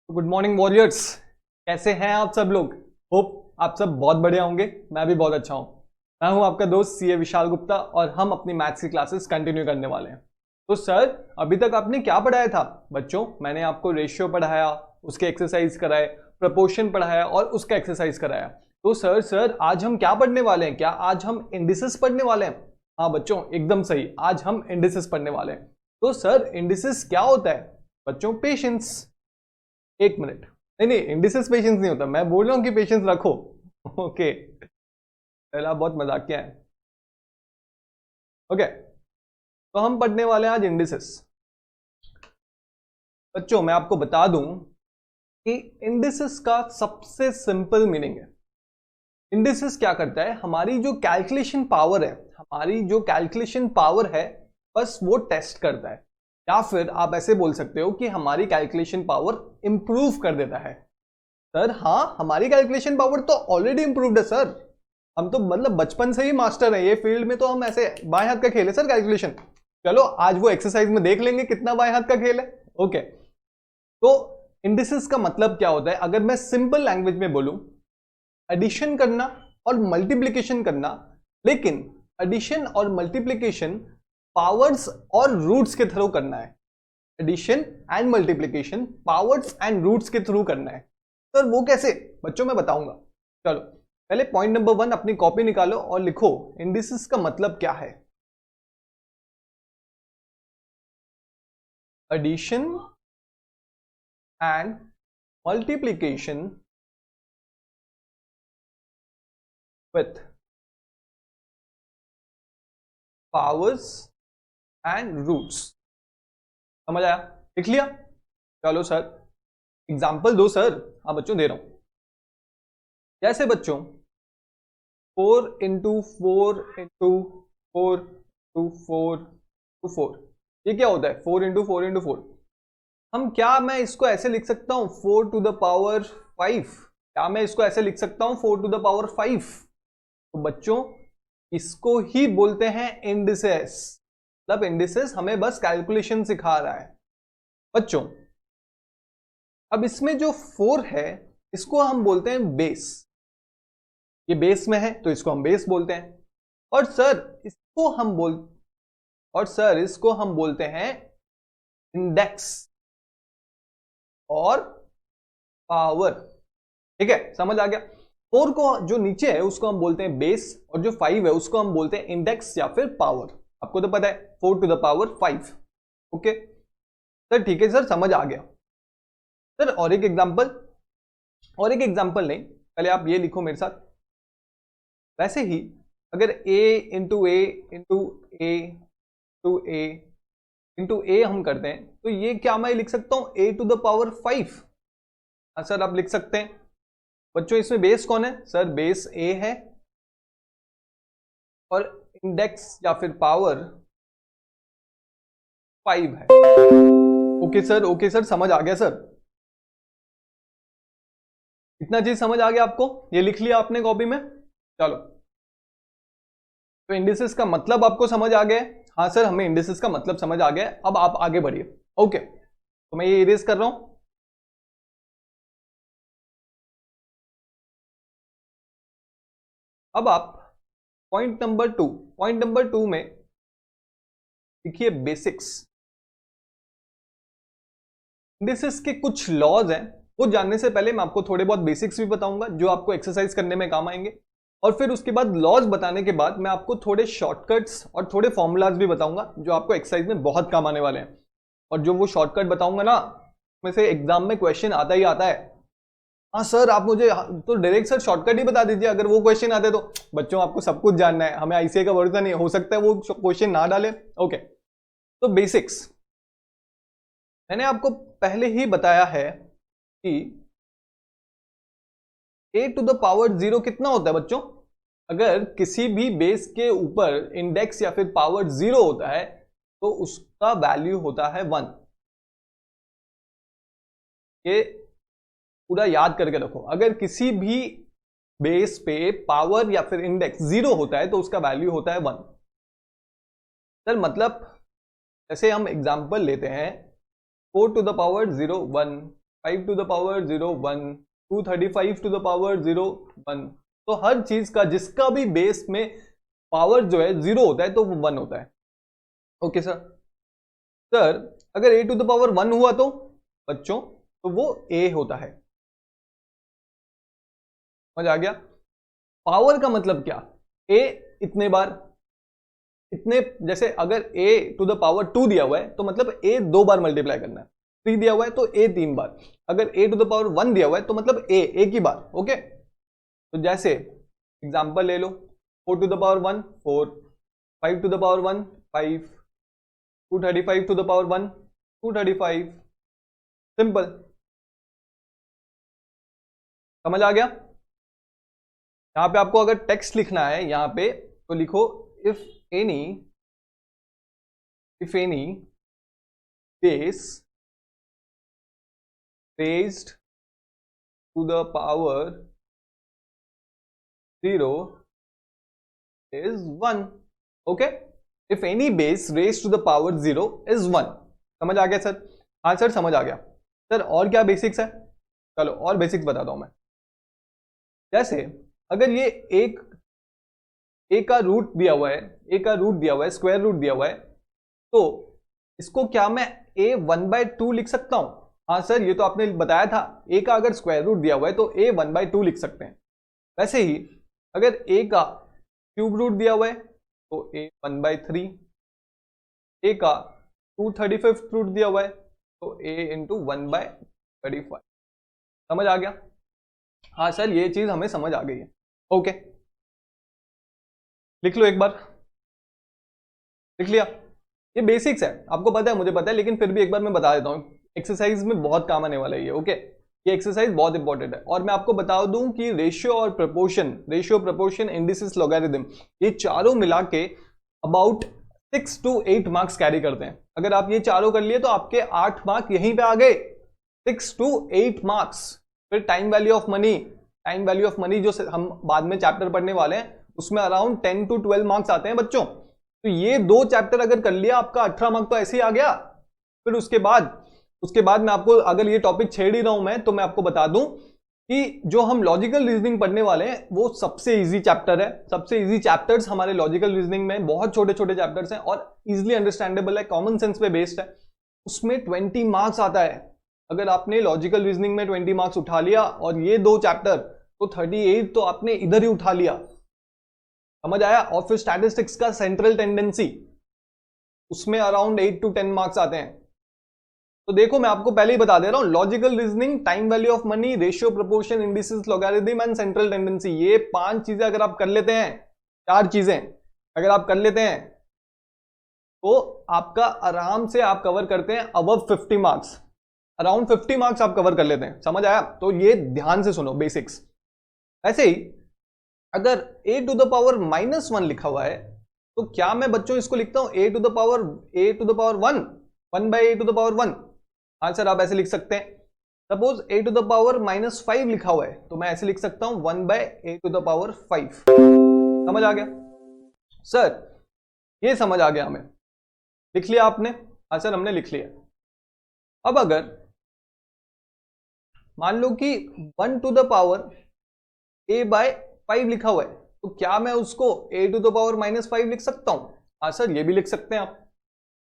Good morning warriors. कैसे हैं आप सब लोग? होप आप सब बहुत बढ़िया होंगे। मैं भी बहुत अच्छा हूं। मैं हूं आपका दोस्त सीए विशाल गुप्ता और हम अपनी मैथ्स की क्लासेस कंटिन्यू करने वाले हैं। तो सर, अभी तक आपने क्या पढ़ाया था? बच्चों, मैंने आपको रेशियो पढ़ाया, उसके एक्सरसाइज कराए, प्रपोर्शन पढ़ाया और उसका एक्सरसाइज कराया। तो सर आज हम क्या पढ़ने वाले हैं? क्या आज हम इंडिसेस पढ़ने वाले हैं? हाँ बच्चों, एकदम सही, आज हम इंडिसेस पढ़ने वाले हैं। तो सर, इंडिसेस क्या होता है? बच्चों, पेशेंस। एक मिनट, नहीं नहीं, इंडिसेस पेशेंस नहीं होता, मैं बोल रहा हूं कि पेशेंस रखो। ओके, पहला बहुत मजाकिया है। ओके, तो हम पढ़ने वाले हैं आज इंडिसेस। बच्चों, मैं आपको बता दूं कि इंडिसेस का सबसे सिंपल मीनिंग है। इंडिसेस क्या करता है? हमारी जो कैलकुलेशन पावर है, हमारी जो कैलकुलेशन पावर है, बस वो टेस्ट करता है। या फिर आप ऐसे बोल सकते हो कि हमारी कैलकुलेशन पावर इंप्रूव कर देता है। सर हाँ, हमारी कैलकुलेशन पावर तो ऑलरेडी इंप्रूव्ड है सर। हम तो मतलब बचपन से ही मास्टर है ये फील्ड में, तो हम ऐसे बाएं हाथ का खेल है सर कैलकुलेशन। चलो आज वो एक्सरसाइज में देख लेंगे कितना बाएं हाथ का खेल है। ओके, तो इंडिसेस का मतलब क्या होता है? अगर मैं सिंपल लैंग्वेज में बोलूं, एडिशन करना और मल्टीप्लीकेशन करना, लेकिन एडिशन और मल्टीप्लीकेशन पावर्स और रूट्स के थ्रू करना है। Addition and multiplication powers and roots के थ्रू करना है। सर वो कैसे? बच्चों मैं बताऊंगा। चलो पहले पॉइंट नंबर 1 अपनी कॉपी निकालो और लिखो इंडिसेस का मतलब क्या है। Addition and multiplication with powers and roots. समझ आया? लिख लिया? चलो सर एग्जाम्पल दो सर। हाँ बच्चों दे रहा हूं। जैसे बच्चों 4 इंटू 4 इंटू 4 टू 4 टू 4, ये क्या होता है? 4 इंटू 4 इंटू 4। हम क्या, मैं इसको ऐसे लिख सकता हूं 4 टू द पावर 5? क्या मैं इसको ऐसे लिख सकता हूं 4 टू द पावर 5? तो बच्चों इसको ही बोलते हैं इंडिसेस। मतलब इंडिसेस हमें बस कैलकुलेशन सिखा रहा है। बच्चों अब इसमें जो 4 है इसको हम बोलते हैं बेस। ये बेस में है तो इसको हम बेस बोलते हैं। और सर इसको हम बोलते हैं इंडेक्स और पावर। ठीक है, समझ आ गया? 4 को जो नीचे है उसको हम बोलते हैं बेस, और जो 5 है उसको हम बोलते हैं इंडेक्स या फिर पावर। आपको तो पता है 4 to the power 5। Okay sir, ठीक है सर, समझ आ गया। सर और एक एग्जांपल नहीं, पहले आप ये लिखो मेरे साथ। वैसे ही अगर a into A into A two A into A हम करते हैं तो ये क्या मैं लिख सकता हूं a टू द पावर 5? हाँ सर आप लिख सकते हैं। बच्चों इसमें बेस कौन है? सर बेस a है और इंडेक्स या फिर पावर 5 है। ओके सर समझ आ गया सर। इतना चीज समझ आ गया आपको? ये लिख लिया आपने कॉपी में? चलो, तो इंडिसेस का मतलब आपको समझ आ गया? हाँ सर, हमें इंडिसेस का मतलब समझ आ गया। अब आप आगे बढ़िए। ओके, तो मैं ये इरेज कर रहा हूं। अब आप पॉइंट नंबर टू में देखिए बेसिक्स। इंडिसेस के कुछ लॉज हैं, वो जानने से पहले मैं आपको थोड़े बहुत बेसिक्स भी बताऊंगा जो आपको एक्सरसाइज करने में काम आएंगे। और फिर उसके बाद लॉज बताने के बाद मैं आपको थोड़े शॉर्टकट्स और थोड़े फॉर्मूलाज भी बताऊंगा जो आपको एक्सरसाइज में बहुत काम आने वाले हैं। और जो वो शॉर्टकट बताऊंगा ना, उसमें से एग्जाम में क्वेश्चन आता ही आता है। हाँ सर आप मुझे तो डायरेक्ट सर शॉर्टकट ही बता दीजिए अगर वो क्वेश्चन आते तो। बच्चों आपको सब कुछ जानना है, हमें आईसीए का भरोसा नहीं, हो सकता है वो क्वेश्चन ना डाले। ओके, तो बेसिक्स मैंने आपको पहले ही बताया है कि a टू द पावर 0 कितना होता है बच्चों? अगर किसी भी बेस के ऊपर इंडेक्स या फिर पावर 0 होता है तो उसका वैल्यू होता है 1। ये पूरा याद करके रखो। अगर किसी भी बेस पे पावर या फिर इंडेक्स 0 होता है तो उसका वैल्यू होता है 1। सर मतलब जैसे हम एग्जांपल लेते हैं 4 to the power 0 1, 5 to the power 0 1, 235 to the power 0 1। तो हर चीज का जिसका भी बेस में पावर जो है 0 होता है तो वो 1 होता है। Okay sir. सर अगर a टू द पावर 1 हुआ तो बच्चों तो वो a होता है। समझ आ गया? पावर का मतलब क्या? a इतने बार, इतने, जैसे अगर a टू द पावर 2 दिया हुआ है तो मतलब a 2 बार मल्टीप्लाई करना है। 3 दिया हुआ है तो a 3 बार। अगर a टू द पावर 1 दिया हुआ है तो मतलब a एक ही बार। ओके, तो जैसे एग्जांपल ले लो, 4 to the power 1 4, 5 to the power 1 5, 235 to the power 1 235। Simple. समझ आ गया? यहां पे आपको अगर टेक्स्ट लिखना है यहां पे तो लिखो if any base raised to the power 0 is 1। Okay, if any base raise to the power 0 is 1। समझ आ गया सर? हाँ सर समझ आ गया। सर और क्या बेसिक्स है? चलो और बेसिक्स बताता हूं मैं। जैसे अगर ये एक ए का रूट दिया हुआ है, ए का रूट दिया हुआ है, स्क्वायर रूट दिया हुआ है, तो इसको क्या मैं ए 1/2 लिख सकता हूं? हाँ सर, ये तो आपने बताया था, ए का अगर स्क्वायर रूट दिया हुआ है तो ए 1/2 लिख सकते हैं। वैसे ही अगर ए का क्यूब रूट दिया हुआ है तो ए 1/3, ए का 235 रूट दिया हुआ है तो ए इंटू 1/35। समझ आ गया? हाँ सर ये चीज हमें समझ आ गई है। ओके, लिख लो एक बार। लिख लिया? ये बेसिक्स है, आपको पता है, मुझे पता है, लेकिन फिर भी एक बार मैं बता देता हूँ, एक्सरसाइज में बहुत काम आने वाला है ये। ओके, ये एक्सरसाइज बहुत इंपॉर्टेंट है। और मैं आपको बता दूं कि रेशियो और प्रपोर्शन, इंडिसेस, लॉगरिथम, ये चारों मिला के अबाउट 6 to 8 मार्क्स कैरी करते हैं। अगर आप ये चारों कर लिए तो आपके 8 मार्क यहीं पे आ गए, 6 to 8 मार्क्स। फिर टाइम वैल्यू ऑफ मनी जो हम बाद में चैप्टर पढ़ने वाले हैं उसमें अराउंड 10 to 12 मार्क्स आते हैं बच्चों। तो ये 2 चैप्टर अगर कर लिया आपका 18 मार्क तो ऐसे ही आ गया। फिर उसके बाद मैं आपको, अगर ये टॉपिक छेड़ ही रहा हूं मैं, तो मैं आपको बता दूं कि जो हम लॉजिकल रीजनिंग पढ़ने वाले हैं वो सबसे इजी चैप्टर है। सबसे इजी चैप्टर्स हमारे लॉजिकल रीजनिंग में, बहुत छोटे छोटे चैप्टर्स हैं और इजिली अंडरस्टैंडेबल है, कॉमन सेंस पे बेस्ड है। उसमें 20 मार्क्स आता है। अगर आपने लॉजिकल रीजनिंग में 20 मार्क्स उठा लिया और ये 2 चैप्टर तो 38 तो आपने इधर ही उठा लिया। समझ आया? और फिर स्टैटिस्टिक्स का सेंट्रल टेंडेंसी, उसमें अराउंड 8 to 10 मार्क्स आते हैं। तो देखो मैं आपको पहले ही बता दे रहा हूं, logical reasoning, time value of money, ratio, proportion, indices, logarithm and central tendency, ये 5 चीजें अगर आप कर लेते हैं, 4 चीजें अगर आप कर लेते हैं तो आपका आराम से आप कवर करते हैं अबव 50 मार्क्स, अराउंड 50 मार्क्स आप कवर कर लेते हैं। समझ आया? तो ये ध्यान से सुनो बेसिक्स। ऐसे ही अगर a टू द पावर -1 लिखा हुआ है तो क्या मैं बच्चों इसको लिखता हूं a to the power 1 1/a to the power 1? हाँ सर आप ऐसे लिख सकते हैं। Suppose a to the power -5 लिखा हुआ है तो मैं ऐसे लिख सकता हूं 1/a टू द पावर 5। समझ आ गया सर? ये समझ आ गया हमें। लिख लिया आपने? हाँ सर हमने लिख लिया। अब अगर मान लो कि 1 टू द पावर a/5 लिखा हुआ है तो क्या मैं उसको a टू द पावर -5 लिख सकता हूं? हाँ सर ये भी लिख सकते हैं आप।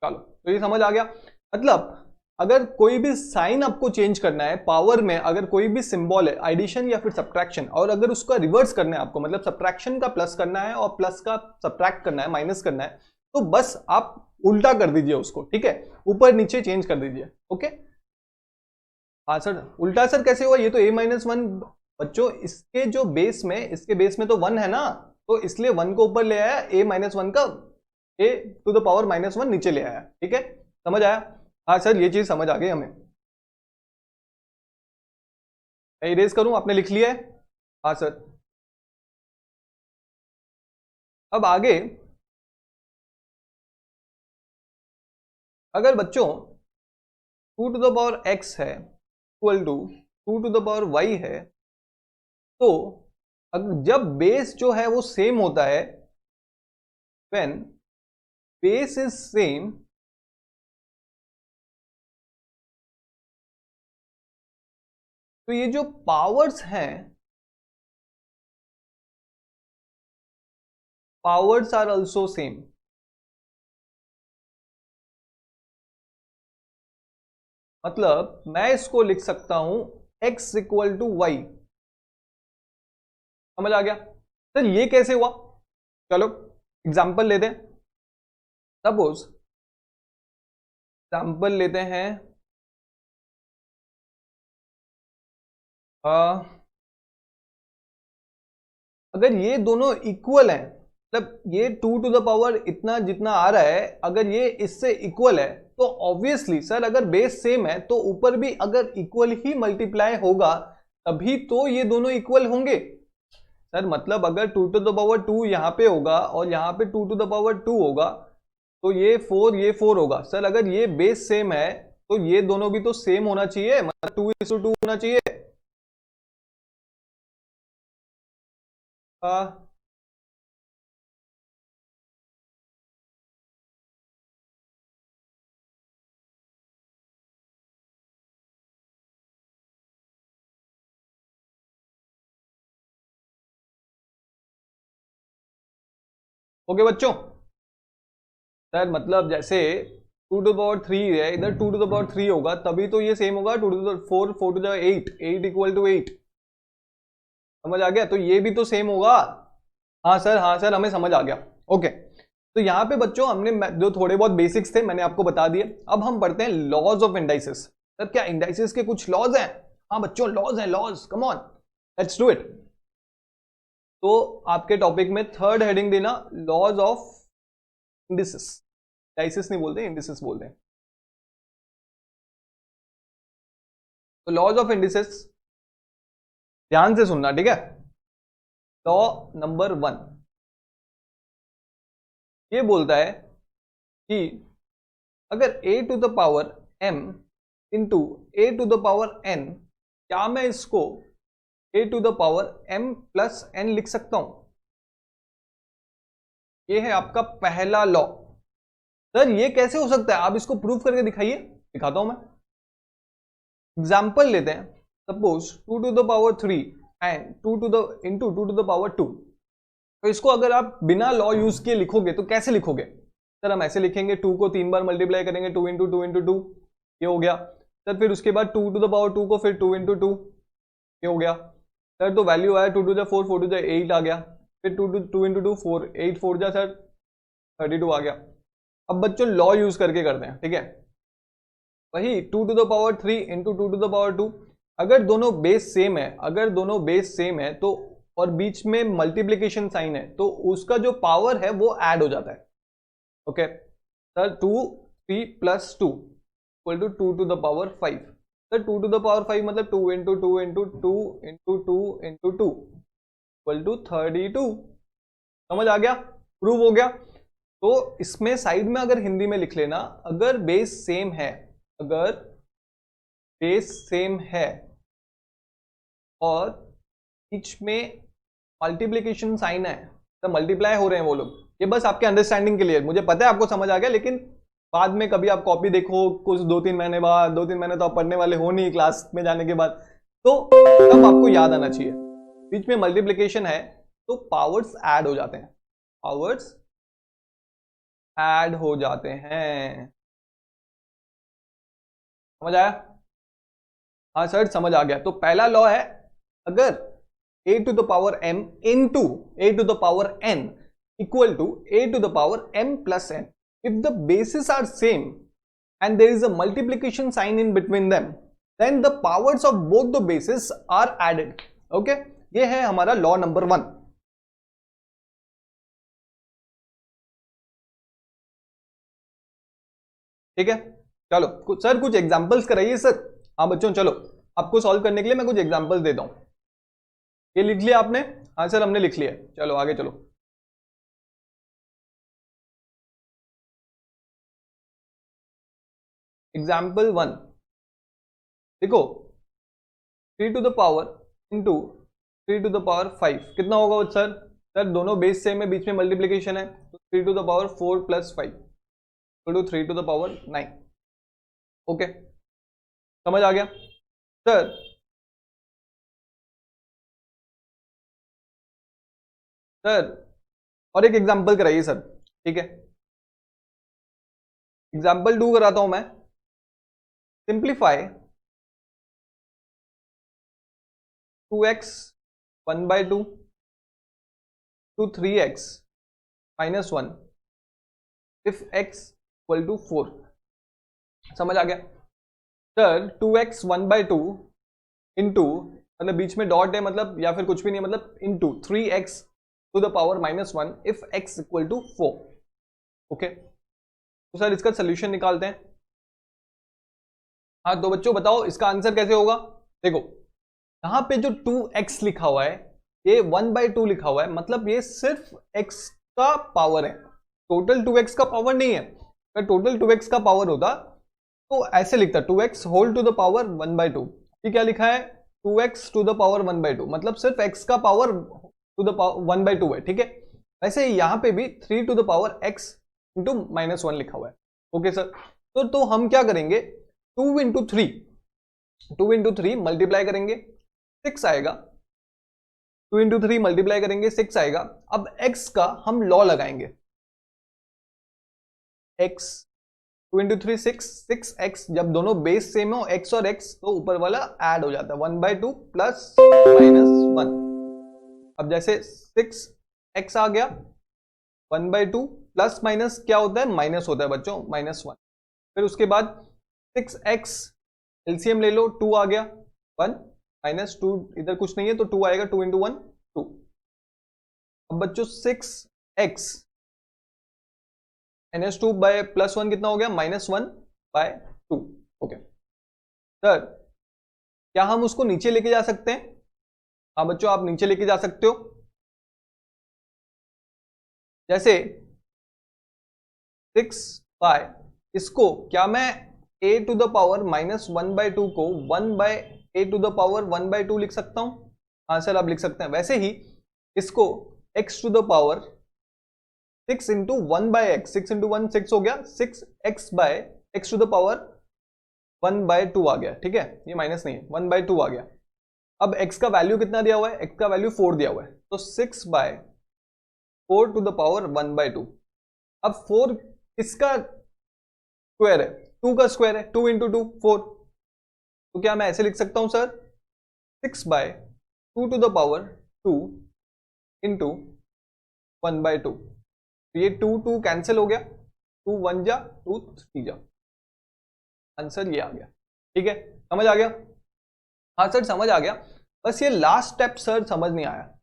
चलो तो ये समझ आ गया। मतलब अगर कोई भी साइन आपको चेंज करना है पावर में, अगर कोई भी सिंबल है, एडिशन या फिर सब्ट्रैक्शन, और अगर उसका रिवर्स करना है आपको, मतलब सब्ट्रैक्शन का प्लस करना है और प्लस का सब्ट्रैक्ट करना है, माइनस करना है, तो बस आप उल्टा कर दीजिए उसको। ठीक है, ऊपर नीचे चेंज कर दीजिए। ओके, हाँ सर उल्टा सर कैसे हुआ? ये तो a-1 बच्चों, इसके बेस में तो 1 है ना, तो इसलिए 1 को ऊपर ले आया, a-1 का a टू द पावर -1 नीचे ले आया। ठीक है, समझ आया? हाँ सर ये चीज समझ आ गई हमें। मैं इरेज करूं? आपने लिख लिया है? हाँ सर। अब आगे अगर बच्चों 2 टू द पावर x है equal to 2 to the power y है, तो जब बेस जो है वो सेम होता है, व्हेन बेस इज सेम, तो ये जो पावर्स हैं, पावर्स आर ऑल्सो सेम। मतलब मैं इसको लिख सकता हूं x इक्वल टू वाई। समझ आ गया सर? ये कैसे हुआ? चलो एग्जाम्पल लेते हैं। सपोज एग्जाम्पल लेते हैं, अगर ये दोनों इक्वल हैं, मतलब ये 2 टू द पावर इतना जितना आ रहा है, अगर ये इससे इक्वल है तो ऑब्वियसली सर अगर बेस सेम है तो ऊपर भी अगर इक्वल ही मल्टीप्लाई होगा तभी तो ये दोनों इक्वल होंगे। सर मतलब अगर 2 टू द पावर 2 यहाँ पे होगा और यहाँ पे 2 टू द पावर 2 होगा तो ये 4 होगा। सर अगर ये बेस सेम है तो ये दोनों भी तो सेम होना चाहिए, मतलब 2:2 होना चाहिए। ओके बच्चों, सर मतलब जैसे 2 टू पावर 3 है, इधर 2 टू द पावर 3 होगा तभी तो ये सेम होगा। 2 to the 4, 4 to the 8, 8 equal to 8। समझ आ गया? तो ये भी तो सेम होगा। हाँ सर, हाँ सर, हमें समझ आ गया। ओके, तो यहाँ पे बच्चों हमने जो थोड़े बहुत बेसिक्स थे मैंने आपको बता दिए। अब हम पढ़ते हैं लॉज ऑफ इंडाइसिस। सर क्या इंडाइसिस के कुछ लॉज हैं? हाँ बच्चों, लॉज हैं, laws, come on let's do it. तो आपके टॉपिक में थर्ड हेडिंग देना लॉज ऑफ इंडिसेस। इंडाइसिस नहीं बोलते, इंडिसेस बोलते हैं। तो लॉज ऑफ इंडिसेस ध्यान से सुनना, ठीक है? लॉ नंबर 1 ये बोलता है कि अगर a to the power m into a to the power n, क्या मैं इसको a to the power m plus n लिख सकता हूं? ये है आपका पहला लॉ। सर ये कैसे हो सकता है? आप इसको प्रूव करके दिखाइए। दिखाता हूं मैं। एग्जाम्पल लेते हैं। Suppose 2 to the power 3 and 2 to the into 2 to the power 2। तो इसको अगर आप बिना लॉ यूज किए लिखोगे तो कैसे लिखोगे? सर हम ऐसे लिखेंगे, 2 को 3 बार मल्टीप्लाई करेंगे, 2 इंटू 2 इंटू 2, ये हो गया। सर फिर उसके बाद 2 टू द पावर 2 को फिर 2 इंटू 2, ये हो गया। सर तो वैल्यू आया 2 टू द 4, 4 टू द 8 आ गया। फिर 2 इंटू 2 4, 8 4 जा सर 32 आ गया। अब बच्चों लॉ यूज करके करते हैं, ठीक है? वही 2 to the power 3 into 2 to the power 2। अगर दोनों बेस सेम है, अगर दोनों बेस सेम है तो और बीच में मल्टीप्लीकेशन साइन है तो उसका जो पावर है वो ऐड हो जाता है। Okay sir, 2 3 plus 2 equal to 2 to the power 5। Sir 2 to the power 5 मतलब 2 into 2 into 2 into 2 into 2 equal to 32। समझ आ गया? प्रूव हो गया। तो इसमें साइड में अगर हिंदी में लिख लेना, अगर बेस सेम है, अगर बेस सेम है और बीच में मल्टीप्लीकेशन साइन है तो मल्टीप्लाई हो रहे हैं वो लोग। ये बस आपके अंडरस्टैंडिंग के लिए, मुझे पता है आपको समझ आ गया, लेकिन बाद में कभी आप कॉपी देखो कुछ 2-3 महीने बाद, 2-3 महीने तो आप पढ़ने वाले हो नहीं क्लास में जाने के बाद, तो तब आपको याद आना चाहिए। बीच में मल्टीप्लीकेशन है तो पावर्स ऐड हो जाते हैं, पावर्स ऐड हो जाते हैं। समझ आया? हाँ सर समझ आ गया। तो पहला लॉ है, अगर a to the power m into a to the power n equal to a to the power m plus n, if the bases are same and there is a multiplication sign in between them, then the powers of both the bases are added. Okay, ये है हमारा law number 1। ठीक है, चलो sir कुछ examples कराइए sir. हाँ बच्चों चलो, आपको सॉल्व करने के लिए मैं कुछ एग्जांपल्स देता हूं। ये लिख लिया आपने? हाँ सर हमने लिख लिया। चलो आगे चलो। एग्जाम्पल 1 देखो, 3 to the power into 3 to the power 5 कितना होगा सर? सर दोनों बेस सेम है, बीच में मल्टीप्लीकेशन है, तो 3 to the power 4 plus 5 to 3 to the power 9। Okay समझ आ गया सर? सर और एक एग्जांपल कराइए सर, ठीक है, एग्जांपल 2 कराता हूं मैं। Simplify 2x 1/2 to 3x minus 1 if x equal to 4। समझ आ गया सर? 2x 1/2 इंटू, मतलब बीच में डॉट है, मतलब या फिर कुछ भी नहीं, मतलब into 3x to the power minus 1 if x equal to 4। Okay, तो सर इसका सोल्यूशन निकालते हैं। हाँ तो बच्चों बताओ इसका आंसर कैसे होगा। देखो यहाँ पे जो 2x लिखा हुआ है, ये 1/2 लिखा हुआ है, मतलब ये सिर्फ x का पावर है, टोटल 2x का पावर नहीं है। अगर टोटल 2x का पावर होता तो ऐसे लिखता 2x whole to the power 1/2। ये क्या लिखा है 2x टू द पावर 1/2, मतलब सिर्फ x का पावर टू द पावर 1/2 है, ठीक है। वैसे यहाँ पे भी 3 to the power x into -1 लिखा हुआ है। ओके सर, तो हम क्या करेंगे 2 इंटू 3 मल्टीप्लाई करेंगे 6 आएगा, 2 इंटू 3 मल्टीप्लाई करेंगे 6 आएगा। अब x का हम लॉ लगाएंगे, x 2 इंटू 3 6x, जब दोनों बेस सेम हो x और x तो ऊपर वाला ऐड हो जाता है 1/2 प्लस -1। अब जैसे 6x आ गया 1/2 प्लस माइनस क्या होता है माइनस होता है बच्चों -1। फिर उसके बाद 6x एलसीएम ले लो 2 आ गया 1 -2, इधर कुछ नहीं है तो 2 आएगा, 2 इंटू 1 2। अब बच्चों 6x -2 बाय +1 कितना हो गया -1/2। ओके सर, क्या हम उसको नीचे लेके जा सकते हैं? हाँ बच्चों आप नीचे लेके जा सकते हो। जैसे 6 बाय, इसको क्या मैं a टू द पावर -1/2 को 1/a टू द पावर 1/2 लिख सकता हूं? हाँ सर आप लिख सकते हैं। वैसे ही इसको x to the power 6 into 1/x, 6 into 1 6 हो गया, 6x by x to the power 1/2 आ गया, ठीक है, ये माइनस नहीं है 1/2 आ गया। अब x का वैल्यू कितना दिया हुआ है, x का वैल्यू 4 दिया हुआ है, तो 6/4 टू द पावर 1/2। अब 4 किसका स्क्वायर है, 2 का स्क्वायर है, 2 इंटू 2 4। तो क्या मैं ऐसे लिख सकता हूं sir 6/2 to the power 2 into 1/2। ये 2 कैंसिल हो गया, 2 1 जा 2 3 जा, आंसर ये आ गया। ठीक है, समझ आ गया? हाँ सर समझ आ गया, बस ये लास्ट स्टेप सर समझ नहीं आया।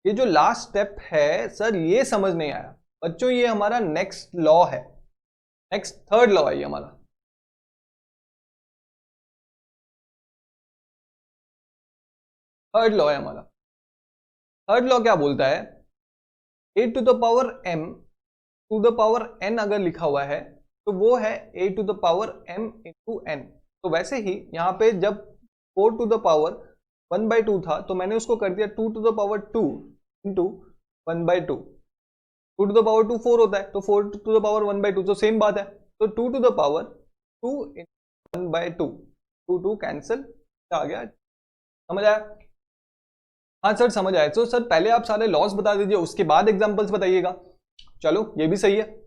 ये जो लास्ट स्टेप है सर ये समझ नहीं आया बच्चों। ये हमारा नेक्स्ट लॉ है, नेक्स्ट थर्ड लॉ है ये हमारा। थर्ड लॉ है हमारा। थर्ड लॉ क्या बोलता है, a to the power m to the power n अगर लिखा हुआ है तो वो है a to the power m into n। तो वैसे ही यहाँ पे जब 4 टू द पावर 1/2 था तो मैंने उसको कर दिया 2 to the power 2 into 1/2। 2 to the power 2 4 होता है, तो 4 टू द पावर 1/2 तो सेम बात है, तो 2 to the power 2 into 1/2, 2 cancel आ गया। समझ आया? हाँ सर समझ आया। तो सर पहले आप सारे लॉस बता दीजिए, उसके बाद एग्जांपल्स बताइएगा। चलो ये भी सही है।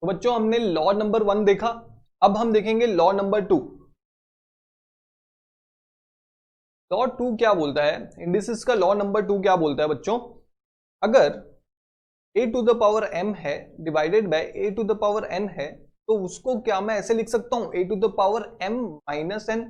तो बच्चों हमने लॉ नंबर 1 देखा, अब हम देखेंगे लॉ नंबर 2। लॉ 2 क्या बोलता है, इंडिसेस का लॉ नंबर 2 क्या बोलता है बच्चों, अगर a to the power m है divided by a to the power n है तो उसको क्या मैं ऐसे लिख सकता हूं a to the power m minus n।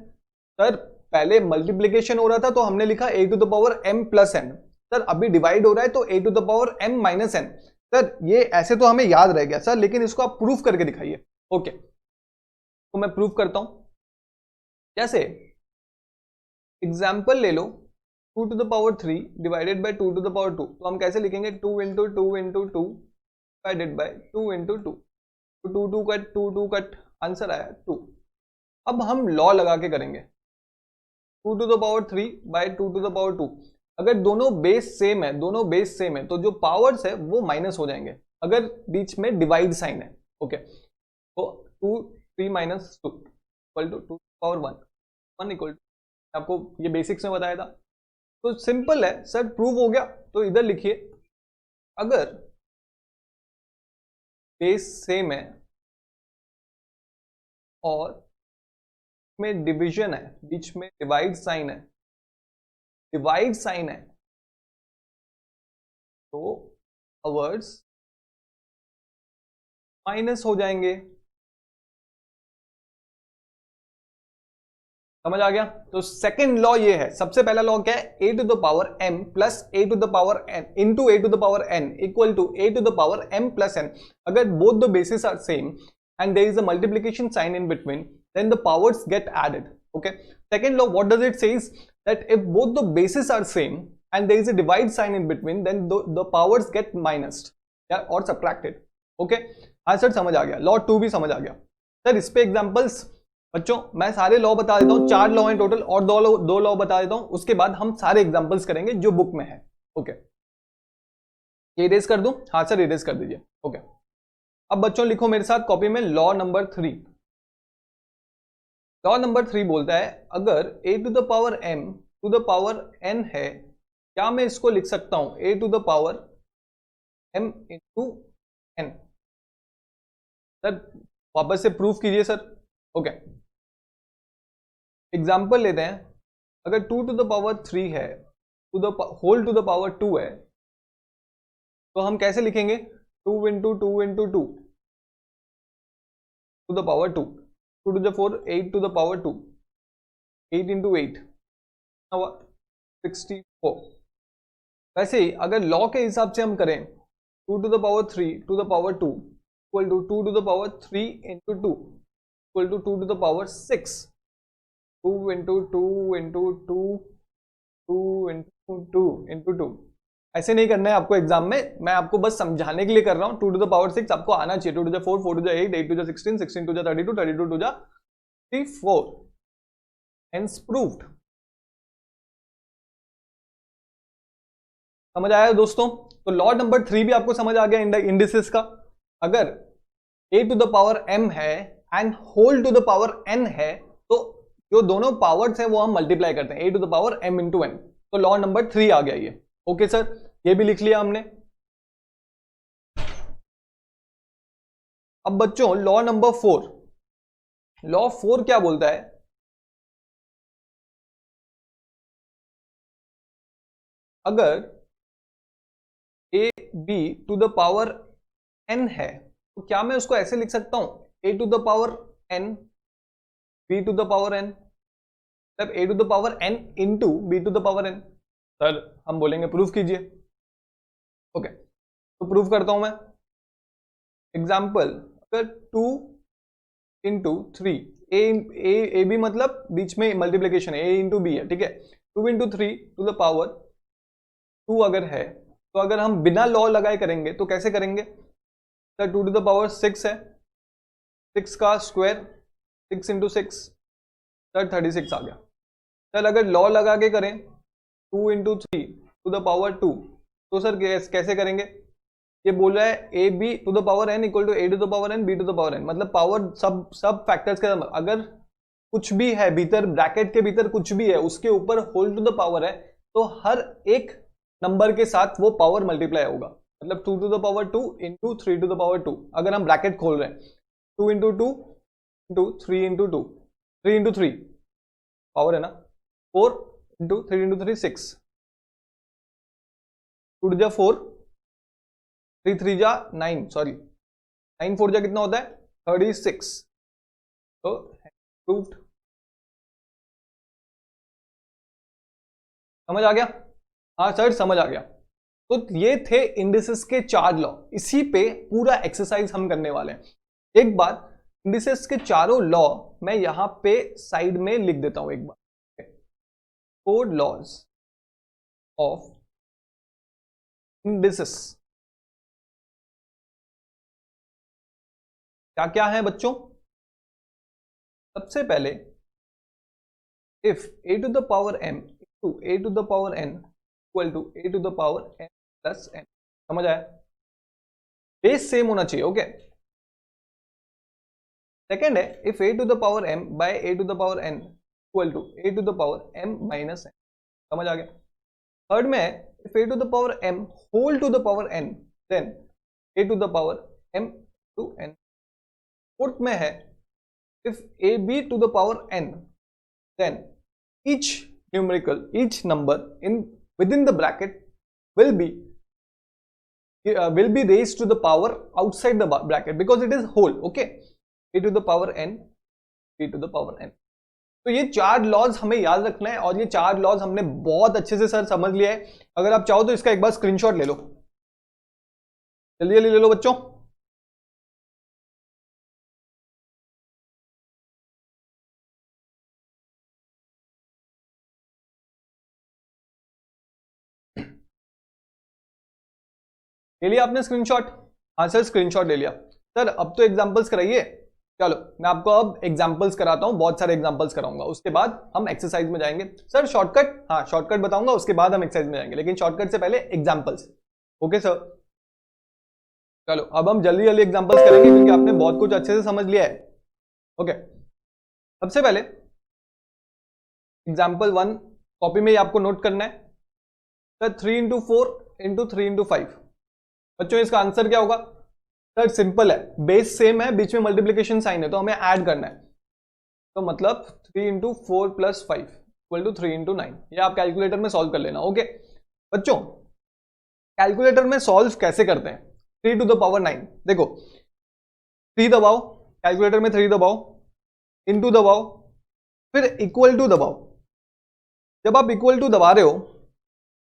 Sir पहले मल्टीप्लीकेशन हो रहा था तो हमने लिखा a to the power m plus n, sir अभी डिवाइड हो रहा है तो a to the power m minus n। Sir ये ऐसे तो हमें याद रह गया सर, लेकिन इसको आप प्रूफ करके दिखाइए। ओके, तो मैं प्रूव करता हूं। जैसे एग्जाम्पल ले लो 2 to the power 3 divided by 2 to the power 2, तो हम कैसे लिखेंगे 2 into 2 into 2 divided by 2 into 2, तो 2 कट 2 कट, आंसर आया 2। अब हम लॉ लगा के करेंगे 2 to the power 3 by 2 to the power 2। अगर दोनों बेस सेम है तो जो पावर्स है वो माइनस हो जाएंगे अगर बीच में डिवाइड साइन है। ओके, तो 2 3 minus 2 equal to 2 power 1 equal to, आपको ये बेसिक्स में बताया था। तो सिंपल है सर, प्रूव हो गया। तो इधर लिखिए अगर बेस सेम है और में डिवीजन है, बीच में डिवाइड साइन है, तो पावर्स माइनस हो जाएंगे। समझ आ गया? तो सेकंड लॉ ये है। सबसे पहला लॉ क्या है, a to the power m plus a to the power n into a to the power n equal to a to the power m plus n। अगर both the basis are same and there is a multiplication sign in between, then the powers get added. Okay, second law what does it says, that if both the basis are same and there is a divide sign in between, then the powers gate माइनस्ड और subtracted. Okay, हाँ sir समझ आ गया, law 2 भी समझ आ गया। Sir इस पे एग्जांपल्स बच्चों मैं सारे लॉ बता देता हूं, 4 लॉ हैं टोटल और दो लॉ बता देता हूं, उसके बाद हम सारे एग्जांपल्स करेंगे जो बुक में है। ओके, ये इरेज कर दूं? हाँ सर इरेज कर दीजिए। ओके, अब बच्चों लिखो मेरे साथ कॉपी में लॉ नंबर 3। लॉ नंबर 3 बोलता है अगर a to the power m to the power n है, क्या मैं इसको लिख सकता हूं a to the power m into n? Sir वापस से प्रूफ कीजिए सर। ओके, एग्जाम्पल लेते हैं। अगर 2 टू द पावर 3 है, to the whole to the power 2 है, तो हम कैसे लिखेंगे 2 into 2 into 2 to the power 2, 2 to the 4 8 to the power 2, 8 into 8 64। वैसे ही अगर लॉ के हिसाब से हम करें 2 to the power 3 to the power 2 equal to 2 to the power 3 into 2 equal to 2 to the power 6, 2 into 2 into 2 2 into 2 into 2। ऐसे नहीं करना है आपको एग्जाम में, मैं आपको बस समझाने के लिए कर रहा हूं। 2 टू द पावर 6 आपको आना चाहिए, 2 to the 4 4 to the 8 8 to the 16 16 to the 32 32 to the 34, hence proved. समझ आया दोस्तों? तो लॉ नंबर 3 भी आपको समझ आ गया इंडिसेस का। अगर a to the power m है and whole to the power n है, तो जो दोनों पावर्स हैं वो हम मल्टीप्लाई करते हैं, a to the power m into n। तो लॉ नंबर 3 आ गया ये। ओके सर, ये भी लिख लिया हमने। अब बच्चों लॉ नंबर 4, लॉ 4 क्या बोलता है, अगर a b to the power n है, तो क्या मैं उसको ऐसे लिख सकता हूं a to the power n b to the power n, मतलब a to the power n into b to the power n। Sir हम बोलेंगे प्रूफ कीजिए। ओके, तो प्रूफ करता हूं मैं। एग्जाम्पल, अगर 2 इंटू 3 ए बी मतलब बीच में मल्टीप्लीकेशन है, a इंटू बी है, ठीक है। 2 इंटू 3 टू द पावर 2 अगर है, तो अगर हम बिना लॉ लगाए करेंगे तो कैसे करेंगे? सर 2 टू द पावर 6 है, 6 का स्क्वायर 6 इंटू 6, सर 36 आ गया। सर अगर लॉ लगा के करें 2 इंटू 3 टू द पावर 2, तो सर कैसे करेंगे? ये बोल रहा है a b to the power n equal to a to the power n b to the power n, मतलब पावर सब फैक्टर्स के अगर कुछ भी है भीतर, ब्रैकेट के भीतर कुछ भी है, उसके ऊपर होल टू द पावर है, तो हर एक नंबर के साथ वो पावर मल्टीप्लाई होगा। मतलब 2 to the power 2 into 3 to the power 2, अगर हम ब्रैकेट खोल रहे हैं 2 into 2 into 3 into 2, 3 into 3 power है ना, 4 इंटू 3 इंटू 3 6, 2 जा 4, 3 3 जा 9, सॉरी 9 4 जा कितना होता है 36। तो प्रूव्ड। समझ आ गया? हाँ सर समझ आ गया। तो ये थे इंडिसेस के 4 लॉ, इसी पे पूरा एक्सरसाइज हम करने वाले हैं। एक बात इंडिसेस के चारों लॉ मैं यहां पे साइड में लिख देता हूं एक बार। 4 लॉज ऑफ इंडिसेस क्या क्या है बच्चों? सबसे पहले if a to the power m to a to the power n equal to a to the power n plus n, समझ आया? बेस सेम होना चाहिए। ओके, सेकेंड है if a to the power m by a to the power n equal to a to the power m minus n, समझ आ गया? Third में है if a to the power m whole to the power n then a to the power m to n। Fourth में है if a b to the power n then each numerical, each number in within the bracket will be raised to the power outside the bracket because it is whole। okay, a to the power n, b to the power n। तो ये 4 laws हमें याद रखना है और ये 4 laws हमने बहुत अच्छे से सर समझ लिया है। अगर आप चाहो तो इसका एक बार स्क्रीनशॉट ले लो, जल्दी जल्दी ले लो बच्चों। ले लिया आपने स्क्रीनशॉट? हाँ सर, स्क्रीनशॉट ले लिया। सर अब तो एग्जांपल्स कराइए। चलो मैं आपको अब एग्जांपल्स कराता हूँ, बहुत सारे एग्जांपल्स कराऊंगा, उसके बाद हम एक्सरसाइज में जाएंगे। Sir shortcut? हाँ शॉर्टकट बताऊंगा, उसके बाद हम एक्सरसाइज में जाएंगे, लेकिन शॉर्टकट से पहले एग्जांपल्स। ओके सर, चलो अब हम जल्दी जल्दी एग्जांपल्स करेंगे क्योंकि आपने बहुत कुछ अच्छे से समझ लिया है। ओके, सबसे पहले एग्जाम्पल 1 कॉपी में ही आपको नोट करना है। सर 3 इंटू 4 इंटू 3 इंटू 5, बच्चों इसका आंसर क्या होगा? सर सिंपल है, बेस सेम है, बीच में मल्टीप्लीकेशन साइन है तो हमें ऐड करना है। तो मतलब 3 into 4 plus 5 equal to 3 into 9। ये आप कैलकुलेटर में सॉल्व कर लेना। ओके बच्चों, कैलकुलेटर में सॉल्व कैसे करते हैं? 3 टू द पावर 9, देखो 3 दबाओ, कैलकुलेटर में 3 दबाओ, इंटू दबाओ, फिर इक्वल टू दबाओ। जब आप इक्वल टू दबा रहे हो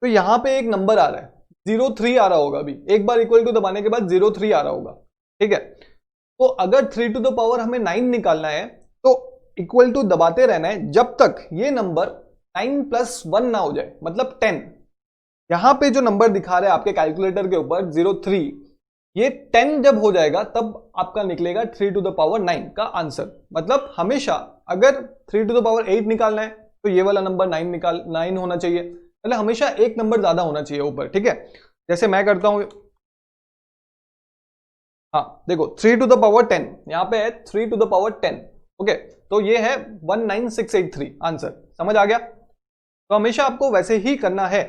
तो यहां पे एक नंबर आ रहा है 03 आ रहा होगा। अभी एक बार इक्वल टू दबाने के बाद 03 आ रहा होगा, ठीक है? तो अगर 3 टू द पावर हमें 9 निकालना है तो इक्वल टू दबाते रहना है जब तक ये नंबर 9 प्लस 1 ना हो जाए, मतलब 10। यहां पे जो नंबर दिखा रहा है आपके कैलकुलेटर के ऊपर 03, ये 10 जब हो जाएगा तब आपका निकलेगा 3 टू द पावर 9 का आंसर। मतलब हमेशा अगर 3 टू द पावर 8 निकालना है तो ये वाला नंबर 9 होना चाहिए, मतलब हमेशा एक नंबर ज्यादा होना चाहिए ऊपर, ठीक है? जैसे मैं करता हूं, हाँ देखो 3 टू द पावर 10 यहां पे है 3 टू द पावर 10। ओके, तो ये है 19683 आंसर। समझ आ गया? तो हमेशा आपको वैसे ही करना है।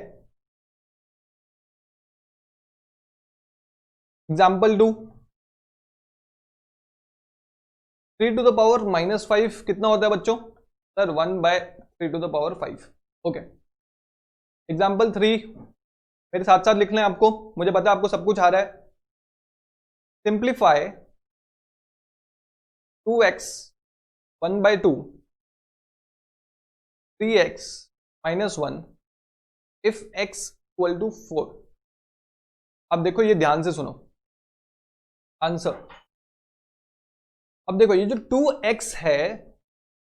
एग्जाम्पल 2, 3 टू द पावर -5 कितना होता है बच्चों? Sir 1/3 to the power 5। Okay, example 3 मेरे साथ साथ लिख लें आपको, मुझे पता है आपको सब कुछ आ रहा है। Simplify 2x 1/2 3x -1 if x equal to 4। अब देखो ये ध्यान से सुनो आंसर। अब देखो ये जो 2x है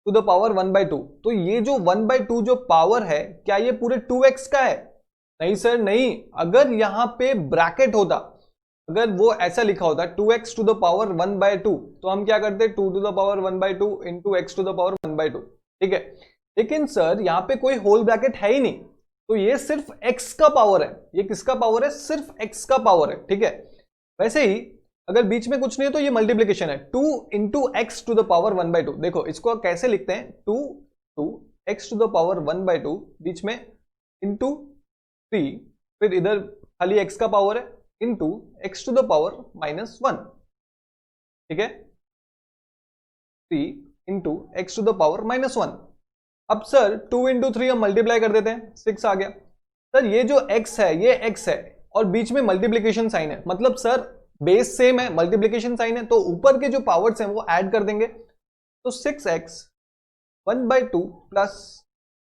टू द पावर 1/2, तो ये जो 1/2 जो पावर है क्या ये पूरे 2x का है? नहीं सर नहीं। अगर यहां पे ब्रैकेट होता, अगर वो ऐसा लिखा होता 2x टू द पावर 1/2, तो हम क्या करते 2 to the power 1/2 into x to the power 1/2, ठीक है? लेकिन सर यहां पे कोई होल ब्रैकेट है ही नहीं, तो ये सिर्फ x का पावर है। ये किसका पावर है? सिर्फ x का पावर है, ठीक है? वैसे ही अगर बीच में कुछ नहीं है तो ये मल्टीप्लीकेशन है 2 into x to the power 1/2। देखो इसको कैसे लिखते हैं, 2 x टू द पावर 1/2 बीच में इंटू 3, फिर इधर खाली x का पावर है into x to the power -1, ठीक है? 3 into x to the power -1। अब सर 2 इंटू 3 हम मल्टीप्लाई कर देते हैं, 6 आ गया। सर ये जो x है ये x है और बीच में मल्टीप्लीकेशन साइन है, मतलब सर बेस सेम है, मल्टीप्लीकेशन साइन है, तो ऊपर के जो पावर्स हैं वो ऐड कर देंगे। तो 6x 1/2 प्लस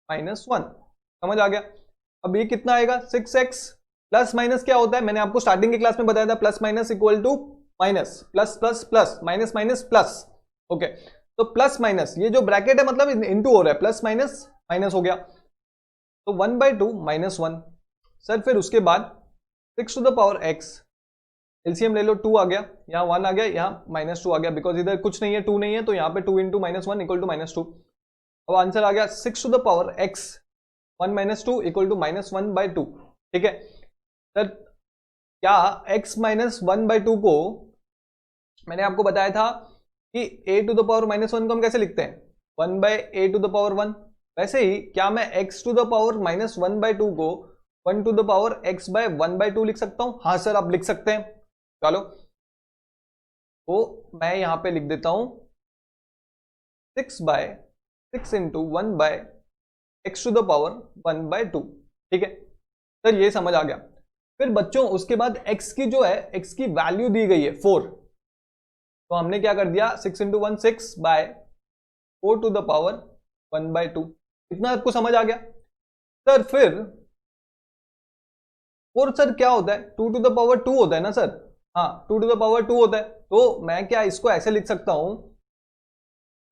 -1, समझ आ गया? अब ये कितना आएगा? 6x प्लस माइनस क्या होता है, मैंने आपको स्टार्टिंग की क्लास में बताया था, plus minus equal to minus, plus plus plus, minus minus plus. Okay, तो प्लस माइनस, ये जो ब्रैकेट है मतलब इनटू हो रहा है, प्लस माइनस माइनस हो गया, तो 1/2 -1 सर। फिर उसके बाद 6 to the power x, LCM ले लो, 2 आ गया, यहाँ 1 आ गया, यहाँ -2 आ गया, बिकॉज इधर कुछ नहीं है, 2 नहीं है, तो यहाँ पे 2 इंटू -1 इक्वल टू -2। अब आंसर आ गया 6 to the power x 1 - 2 equal to -1/2। ठीक है सर, क्या x -1/2 को मैंने आपको बताया था कि a टू द पावर -1 को हम कैसे लिखते हैं, 1/a टू द पावर 1। वैसे ही क्या मैं x टू द पावर -1/2 को 1 टू द पावर x/1/2 लिख सकता हूं? हाँ सर, आप लिख सकते हैं। चलो, तो मैं यहां पे लिख देता हूं 6/6 into 1/x to the power 1/2। ठीक है सर, ये समझ आ गया। फिर बच्चों उसके बाद x की जो है, x की वैल्यू दी गई है 4, तो हमने क्या कर दिया, 6 इंटू 1 6/4 टू द पावर 1/2। इतना आपको समझ आ गया सर? फिर 4 सर क्या होता है, 2 टू द पावर 2 होता है ना सर? हाँ, 2 टू द पावर 2 होता है, तो मैं क्या इसको ऐसे लिख सकता हूं,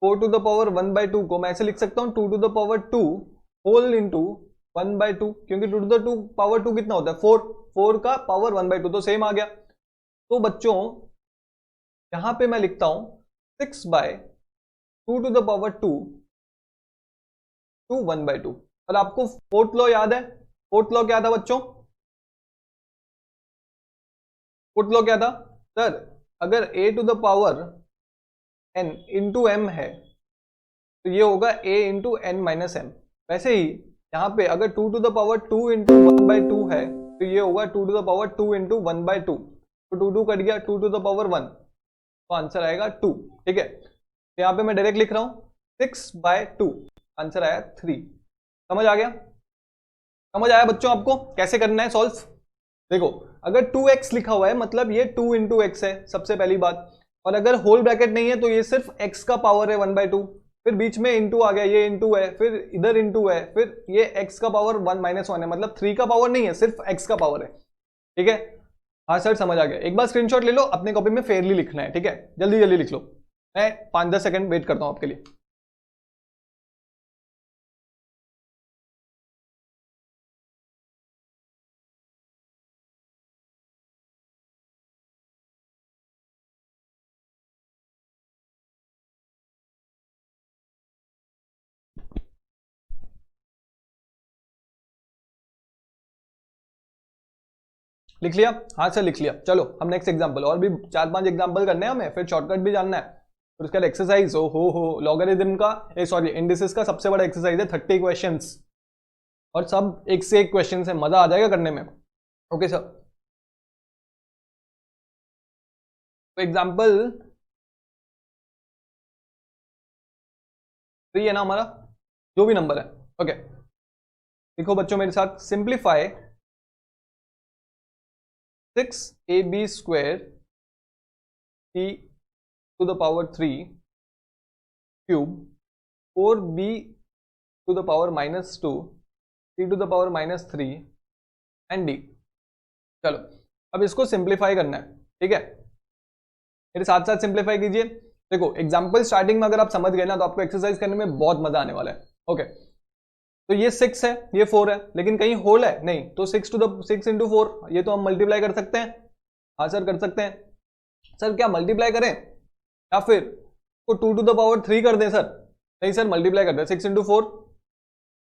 4 टू द पावर 1/2 को मैं ऐसे लिख सकता हूं 2 to the power 2 whole into 1/2, क्योंकि 2 टू द 2 पावर 2 कितना होता है, 4, 4 का पावर 1/2, तो सेम आ गया। तो बच्चों यहां पे मैं लिखता हूं 6/2 टू द पावर 2 टू 1/2। और आपको फोर्थ लॉ याद है? फोर्थ लॉ क्या था बच्चों? फोर्थ लॉ क्या था सर? अगर a to the power n into m है तो ये होगा a into n minus m। वैसे ही यहाँ पे अगर 2 टू द पावर 2 इंटू 1/2 है तो ये होगा 2 टू द पावर 2 इंटू 1/2, तो 2 2 कट गया, 2 टू द पावर 1, तो आंसर आएगा 2। ठीक है, तो यहाँ पे मैं डायरेक्ट लिख रहा हूँ 6/2, आंसर आया 3। समझ आ गया? समझ आया बच्चों आपको कैसे करना है सॉल्व? देखो, अगर 2x लिखा हुआ है मतलब ये 2 इंटू एक्स है, सबसे पहली बात। और अगर होल ब्रैकेट नहीं है तो ये सिर्फ x का पावर है 1/2, फिर बीच में इंटू आ गया, ये इंटू है, फिर इधर इंटू है, फिर ये x का पावर 1 - 1 है, मतलब 3 का पावर नहीं है, सिर्फ x का पावर है। ठीक है, हाँ सर समझ आ गया। एक बार स्क्रीनशॉट ले लो, अपने कॉपी में फेयरली लिखना है। ठीक है, जल्दी जल्दी लिख लो, मैं 5-10 सेकंड वेट करता हूं आपके लिए। लिख लिया? हाँ सर लिख लिया। चलो हम नेक्स्ट एग्जांपल, और भी 4-5 एग्जांपल करने हैं हमें, फिर शॉर्टकट भी जानना है, फिर उसका एक्सरसाइज हो लॉगरिथम का, सॉरी इंडिसेस का सबसे बड़ा एक्सरसाइज है 30 क्वेश्चंस, और सब एक से एक क्वेश्चन है, मजा आ जाएगा करने में। ओके सर, तो एग्जांपल 3 है ना हमारा, जो भी नंबर है। ओके, देखो बच्चों मेरे साथ, simplify 6ab² t to the power 3 cube 4b to the power -2 t to the power -3 and d। चलो अब इसको सिंप्लीफाई करना है। ठीक है, मेरे साथ साथ सिंप्लीफाई कीजिए। देखो एग्जांपल स्टार्टिंग में अगर आप समझ गए ना तो आपको एक्सरसाइज करने में बहुत मजा आने वाला है। ओके, तो ये 6 है, ये 4 है, लेकिन कहीं होल है नहीं, तो 6 इंटू 4, ये तो हम मल्टीप्लाई कर सकते हैं। हाँ सर कर सकते हैं। सर क्या मल्टीप्लाई करें या फिर को 2 टू द पावर 3 कर दें सर? नहीं सर, मल्टीप्लाई कर दें, 6 इंटू 4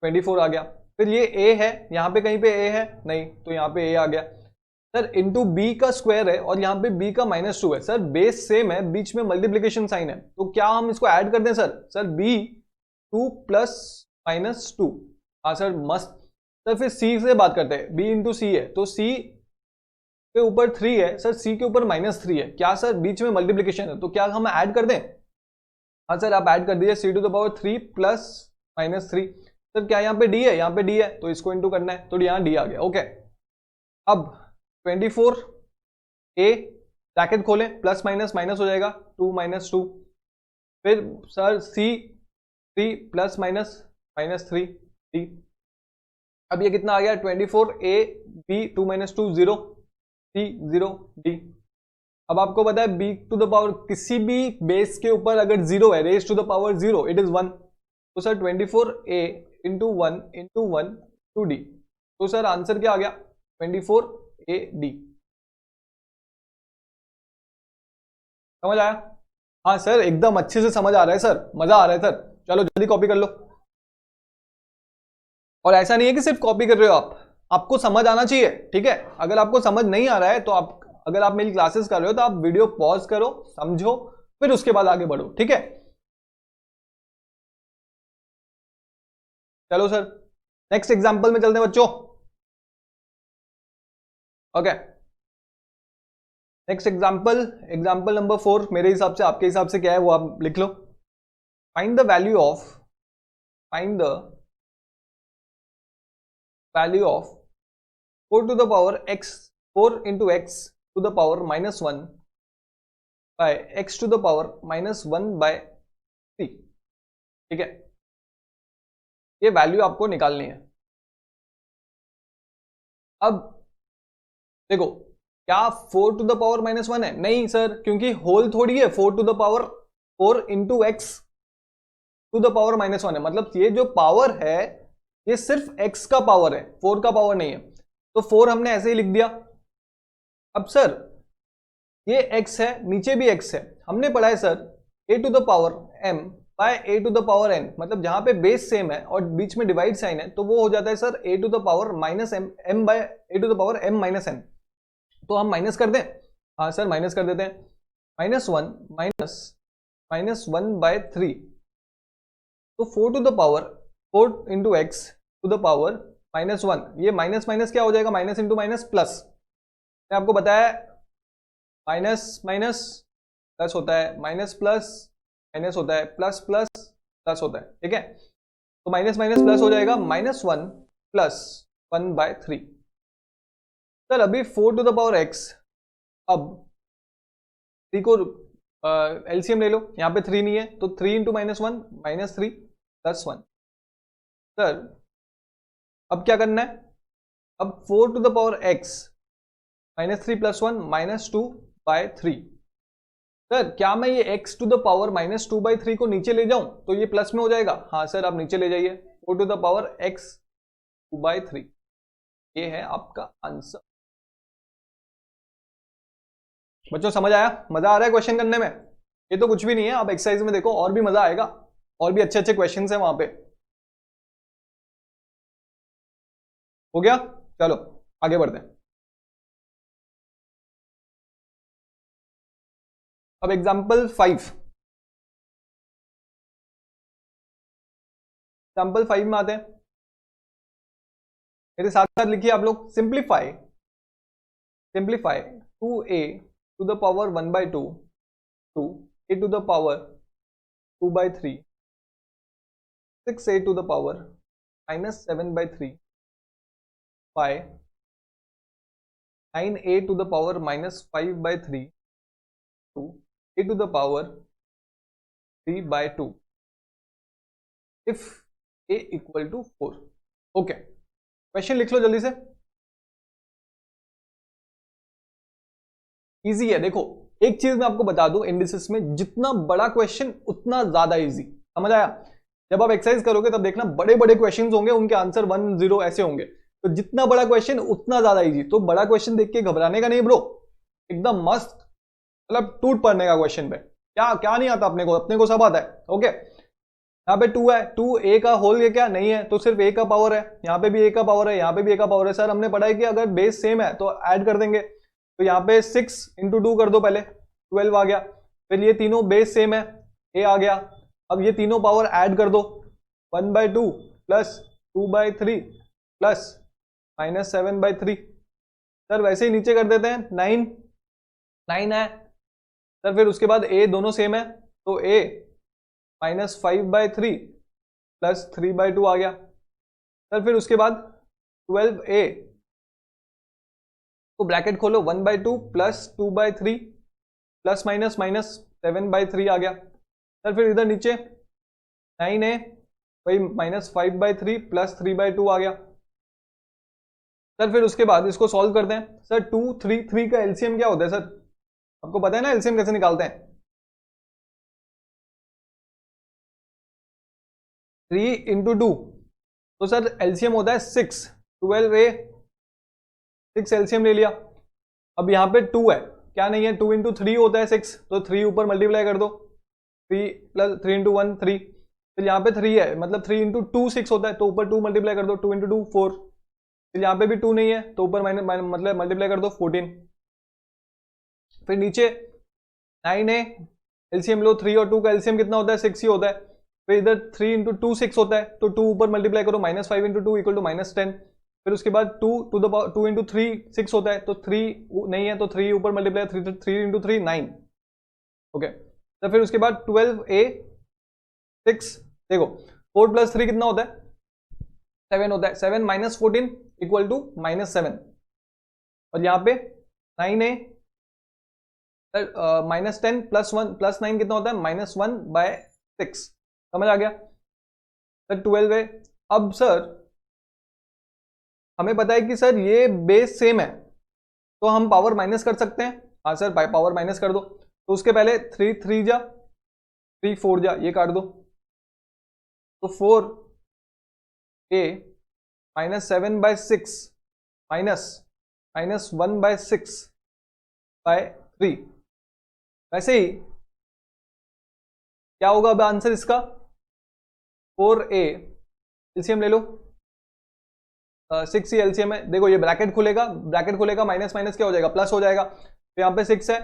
24 आ गया। फिर ये a है, यहाँ पे कहीं पे a है नहीं, तो यहाँ पे a आ गया सर, इंटू बी का स्क्वायर है और यहाँ पे b का -2 है। सर बेस सेम है, बीच में मल्टीप्लीकेशन साइन है, तो क्या हम इसको ऐड कर दें सर? Sir b 2 plus -2। हाँ सर मस्त। सर फिर c से बात करते हैं, b इंटू सी है, तो c के ऊपर 3 है सर, c के ऊपर -3 है, क्या सर बीच में मल्टीप्लीकेशन है, तो क्या हम ऐड कर दें? हाँ सर आप ऐड कर दीजिए, c to the power 3 plus -3। Sir क्या यहाँ पे d है? यहाँ पे d है, तो इसको इंटू करना है, तो यहाँ d आ गया। ओके, अब 24 a ब्रैकेट खोलें, प्लस माइनस माइनस हो जाएगा, 2 - 2, फिर sir c 3 plus minus -3 d। अब ये कितना आ गया, 24 a b 2 - 2 0 c 0 d। अब आपको पता है b टू द पावर किसी भी बेस के ऊपर अगर जीरो है, raise to the power zero, it is 1। तो sir 24a into 1 into 1 to d। तो सर आंसर क्या आ गया? 24ad। समझ आया? हाँ सर एकदम अच्छे से समझ आ रहा है सर, मजा आ रहा है सर। चलो जल्दी कॉपी कर लो। और ऐसा नहीं है कि सिर्फ कॉपी कर रहे हो आप, आपको समझ आना चाहिए, ठीक है? अगर आपको समझ नहीं आ रहा है तो आप, अगर आप मेरी क्लासेस कर रहे हो तो आप वीडियो पॉज करो, समझो, फिर उसके बाद आगे बढ़ो, ठीक है? चलो सर नेक्स्ट एग्जांपल में चलते हैं बच्चों। Okay next example, example number 4 मेरे हिसाब से, आपके हिसाब से क्या है वो आप लिख लो। Find the value of, find the value of 4 to the power x, 4 into x to the power -1 by x to the power -1 by 3, ठीक है? ये वैल्यू आपको निकालनी है। अब देखो, क्या 4 टू द पावर -1 है? नहीं सर, क्योंकि होल थोड़ी है, 4 to the power 4 into x to the power -1 है, मतलब ये जो पावर है ये सिर्फ x का पावर है, 4 का पावर नहीं है। तो 4 हमने ऐसे ही लिख दिया। अब सर ये x है, नीचे भी x है, हमने पढ़ा है sir a to the power m by a to the power n, मतलब जहां पे बेस सेम है और बीच में डिवाइड साइन है तो वो हो जाता है sir a to the power -m by a to the power m minus n। तो हम माइनस कर दें? हाँ सर माइनस कर देते हैं। -1 तो 4 to the power 4 into x to the power -1, ये माइनस माइनस क्या हो जाएगा? Minus into minus plus. मैंने आपको बताया माइनस माइनस प्लस होता है, माइनस प्लस माइनस होता है, प्लस प्लस प्लस होता है, ठीक है? तो माइनस माइनस प्लस हो जाएगा, -1 प्लस 1/3। सर अभी 4 टू द पावर x, अब 3 को एलसीएम ले लो, यहाँ पे 3 नहीं है तो 3 इंटू -1 -3 प्लस 1। सर अब क्या करना है? अब 4 to the power x -3 plus 1 -2/3। Sir क्या मैं ये x टू द पावर -2/3 को नीचे ले जाऊं तो ये प्लस में हो जाएगा? हाँ सर आप नीचे ले जाइए, 4 टू द पावर x 2/3, ये है आपका आंसर। बच्चों समझ आया? मजा आ रहा है क्वेश्चन करने में? ये तो कुछ भी नहीं है, आप एक्सरसाइज में देखो और भी मजा आएगा, और भी अच्छे अच्छे क्वेश्चंस हैं वहां पे। हो गया? चलो आगे बढ़ते हैं। अब एग्जाम्पल 5, एग्जाम्पल 5 में आते हैं। मेरे साथ साथ लिखिए आप लोग। Simplify, simplify 2a to the power 1/2 to a to the power 2/3, 6a to the power -7/3 by 9a to the power -5/3 to a to the power 3/2 if a equal to 4। Okay question लिख लो जल्दी से, easy है। देखो एक चीज मैं आपको बता दूं, इंडिसेस में जितना बड़ा क्वेश्चन उतना ज्यादा इजी। समझ आया? जब आप एक्सरसाइज करोगे तब देखना बड़े बड़े क्वेश्चंस होंगे, उनके आंसर 1 0 ऐसे होंगे, तो जितना बड़ा क्वेश्चन उतना ज्यादा इजी। तो बड़ा क्वेश्चन देख के घबराने का नहीं ब्रो, एकदम मस्त, मतलब टूट पड़ने का क्वेश्चन पे। क्या क्या नहीं आता अपने को सब आता है। ओके यहाँ पे 2 है, 2 a का होल ये क्या नहीं है तो सिर्फ a का पावर है, यहाँ पे भी a का पावर है, यहाँ पे भी a का पावर है। सर हमने पढ़ा है कि अगर बेस सेम है तो ऐड कर देंगे, तो यहाँ पे 6 इंटू 2 कर दो, पहले 12 आ गया, फिर ये तीनों बेस सेम है, a आ गया। अब ये तीनों पावर ऐड कर दो, 1/2 प्लस 2/3 प्लस -7/3। सर वैसे ही नीचे कर देते हैं, 9 है सर, फिर उसके बाद a दोनों सेम है तो a -5/3 प्लस 3/2 आ गया। सर फिर उसके बाद 12a तो ब्रैकेट खोलो, 1/2 प्लस 2/3 प्लस माइनस माइनस 7/3 आ गया। सर फिर इधर नीचे 9a वही -5/3 प्लस 3/2 आ गया। सर फिर उसके बाद इसको सॉल्व करते हैं। सर 2 3 3 का एलसीएम क्या होता है सर? आपको पता है ना एलसीएम कैसे निकालते हैं? 3 इंटू 2, तो सर एलसीएम होता है 6, 12a, 6 एलसीएम ले लिया। अब यहाँ पे 2 है, क्या नहीं है, 2 इंटू 3 होता है 6, तो 3 ऊपर मल्टीप्लाई कर दो, 3 प्लस 3 इंटू 1 3, फिर यहाँ पे 3 है, मतलब 3 इंटू 2 6 होता है, तो ऊपर 2 मल्टीप्लाई कर दो, 2 इंटू 2 4, फिर यहाँ पे भी 2 नहीं है, तो ऊपर मतलब मल्टीप्लाई कर दो 14, फिर नीचे 9a, एलसीएम लो, 3 और 2 का एलसीएम कितना होता है, 6 ही होता है, फिर इधर 3 इंटू 2 6 होता है, तो 2 ऊपर मल्टीप्लाई करो, -5 इंटू 2 इक्वल टू -10, फिर उसके बाद 2 टू द पावर 2 इंटू 3 6 होता है, तो 3 नहीं है, तो 3 ऊपर मल्टीप्लाई, 3 इंटू 3 9, ओके। तो फिर उसके बाद 12a 6, देखो 4 प्लस 3 कितना होता है, 7 होता है, 7 माइनस 14 इक्वल टू -7, और यहाँ पे 9a -10 प्लस 1 प्लस 9 कितना होता है, -1/6, समझ आ गया सर? 12a। अब सर हमें पता है कि सर ये बेस सेम है, तो हम पावर माइनस कर सकते हैं। हाँ सर पावर माइनस कर दो, तो उसके पहले 3 3 जा 3 4 जा, ये काट दो, तो 4a -7/6 -1/6/3, वैसे ही क्या होगा अब आंसर इसका, 4a एलसीएम ले लो, 6 ही एलसीएम है, देखो ये ब्रैकेट खुलेगा, माइनस माइनस क्या हो जाएगा, प्लस हो जाएगा, तो यहाँ पे 6 है,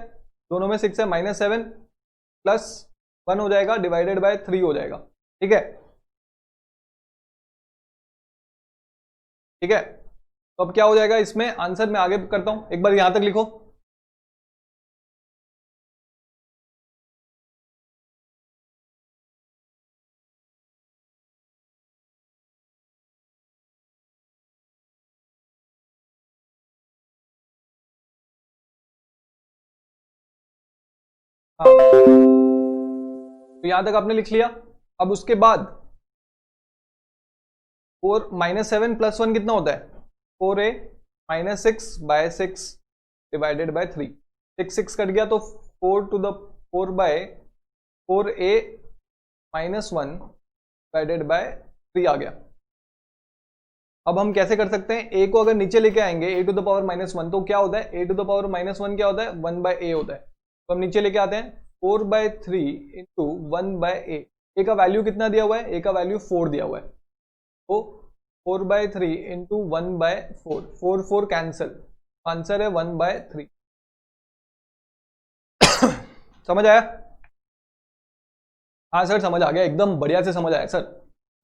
दोनों में 6 है, -7 प्लस 1 हो जाएगा, डिवाइडेड बाय 3 हो जाएगा, ठीक है, ठीक है। तो अब क्या हो जाएगा इसमें आंसर, मैं आगे करता हूं, एक बार यहां तक लिखो, हाँ तो यहां तक आपने लिख लिया। अब उसके बाद 4 -7 प्लस 1 कितना होता है, 4a -6/6 डिवाइडेड बाय 3, 6 6 कट गया, तो 4 to the 4/4a -1 divided by 3 आ गया। अब हम कैसे कर सकते हैं, a को अगर नीचे लेके आएंगे a टू द पावर -1, तो क्या होता है, a टू द पावर -1 क्या होता है, 1/a होता है, तो हम नीचे लेके आते हैं, 4/3 इंटू 1/a, a का वैल्यू कितना दिया हुआ है, a का वैल्यू 4 दिया हुआ है, तो 4/3 इंटू 1/4, 4 4 कैंसिल, आंसर है 1/3। समझ आया? हाँ सर समझ आ गया, एकदम बढ़िया से समझ आया सर,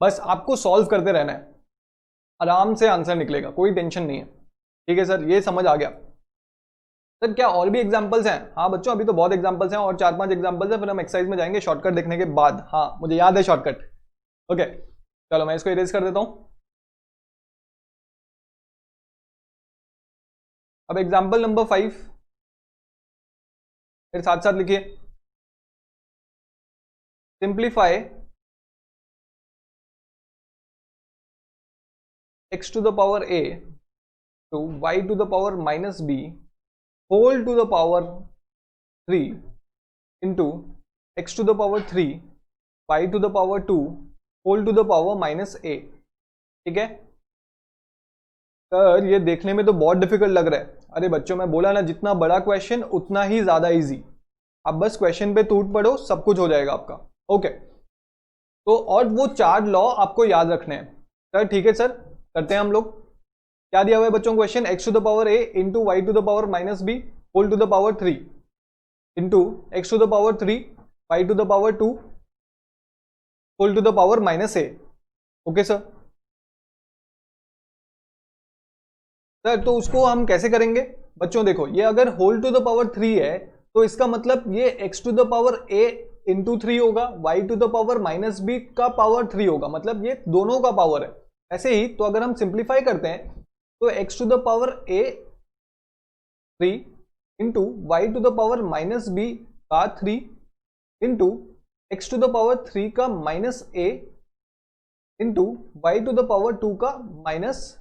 बस आपको सॉल्व करते रहना है, आराम से आंसर निकलेगा, कोई टेंशन नहीं है, ठीक है सर, ये समझ आ गया। सर क्या और भी एग्जांपल्स हैं? हाँ बच्चों अभी तो बहुत एग्जांपल्स हैं, और 4 5 एग्जांपल्स हैं, फिर हम एक्सरसाइज में जाएंगे शॉर्टकट देखने के बाद। हाँ मुझे याद है शॉर्टकट, ओके चलो मैं इसको इरेज कर देता हूं। अब एग्जाम्पल नंबर 5 फिर साथ साथ लिखिए, simplify x to the power a to y to the power minus b whole to the power 3 into x to the power 3 y to the power 2 whole to the power minus a, ठीक है sir? ये देखने में तो बहुत difficult लग रहा है, अरे बच्चों मैं बोला ना, जितना बड़ा क्वेश्चन उतना ही ज्यादा इजी, आप बस क्वेश्चन पे टूट पड़ो, सब कुछ हो जाएगा आपका, ओके। तो और वो 4 लॉ आपको याद रखने हैं सर, ठीक है सर, करते हैं हम लोग। क्या दिया हुआ है बच्चों question, x to the power a into Y to the power minus B whole to the power 3 into x to the power 3 y to the power 2 whole to the power minus a, okay sir. Sir तो उसको हम कैसे करेंगे बच्चों, देखो ये अगर whole to the power 3 है, तो इसका मतलब ये x to the power a into 3 होगा, y to the power minus B का पावर 3 होगा, मतलब ये दोनों का पावर है। ऐसे ही तो अगर हम सिंप्लीफाई करते हैं, तो x to the power a 3 into Y to the power minus B का 3 into x to the power 3 का minus a into Y to the power 2 का माइनस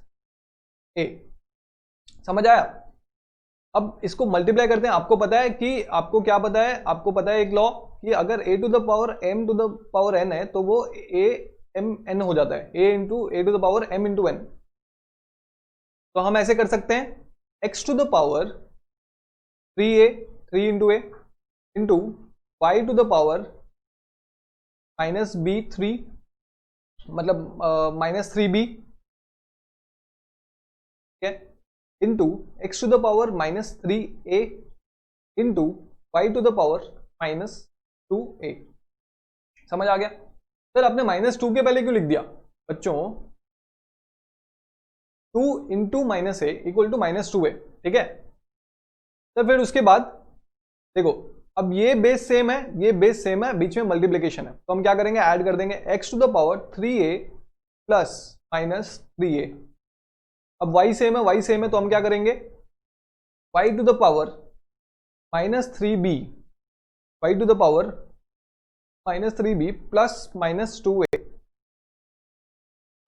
a, समझ आया? अब इसको मल्टीप्लाई करते हैं। आपको पता है कि आपको क्या पता है, आपको पता है एक लॉ कि अगर a to the power m to the power n है तो वो a m n हो जाता है, a into A to the power m into n। तो हम ऐसे कर सकते हैं x to the power 3a 3 into A into y to the power minus b 3 मतलब माइनस 3b, ठीक है, into x to the power minus 3a into Y to the power minus 2a। समझ आ गया? सर आपने minus 2 के पहले क्यों लिख दिया? बच्चों 2 into minus A equal to minus 2a, ठीक है। तो फिर उसके बाद देखो, अब ये बेस सेम है, ये बेस सेम है, बीच में मल्टीप्लीकेशन है, तो हम क्या करेंगे, ऐड कर देंगे X to the power 3a plus minus 3a। अब y सेम है, y सेम है, तो हम क्या करेंगे, y to the power minus 3b, y to the power minus 3b plus minus 2a।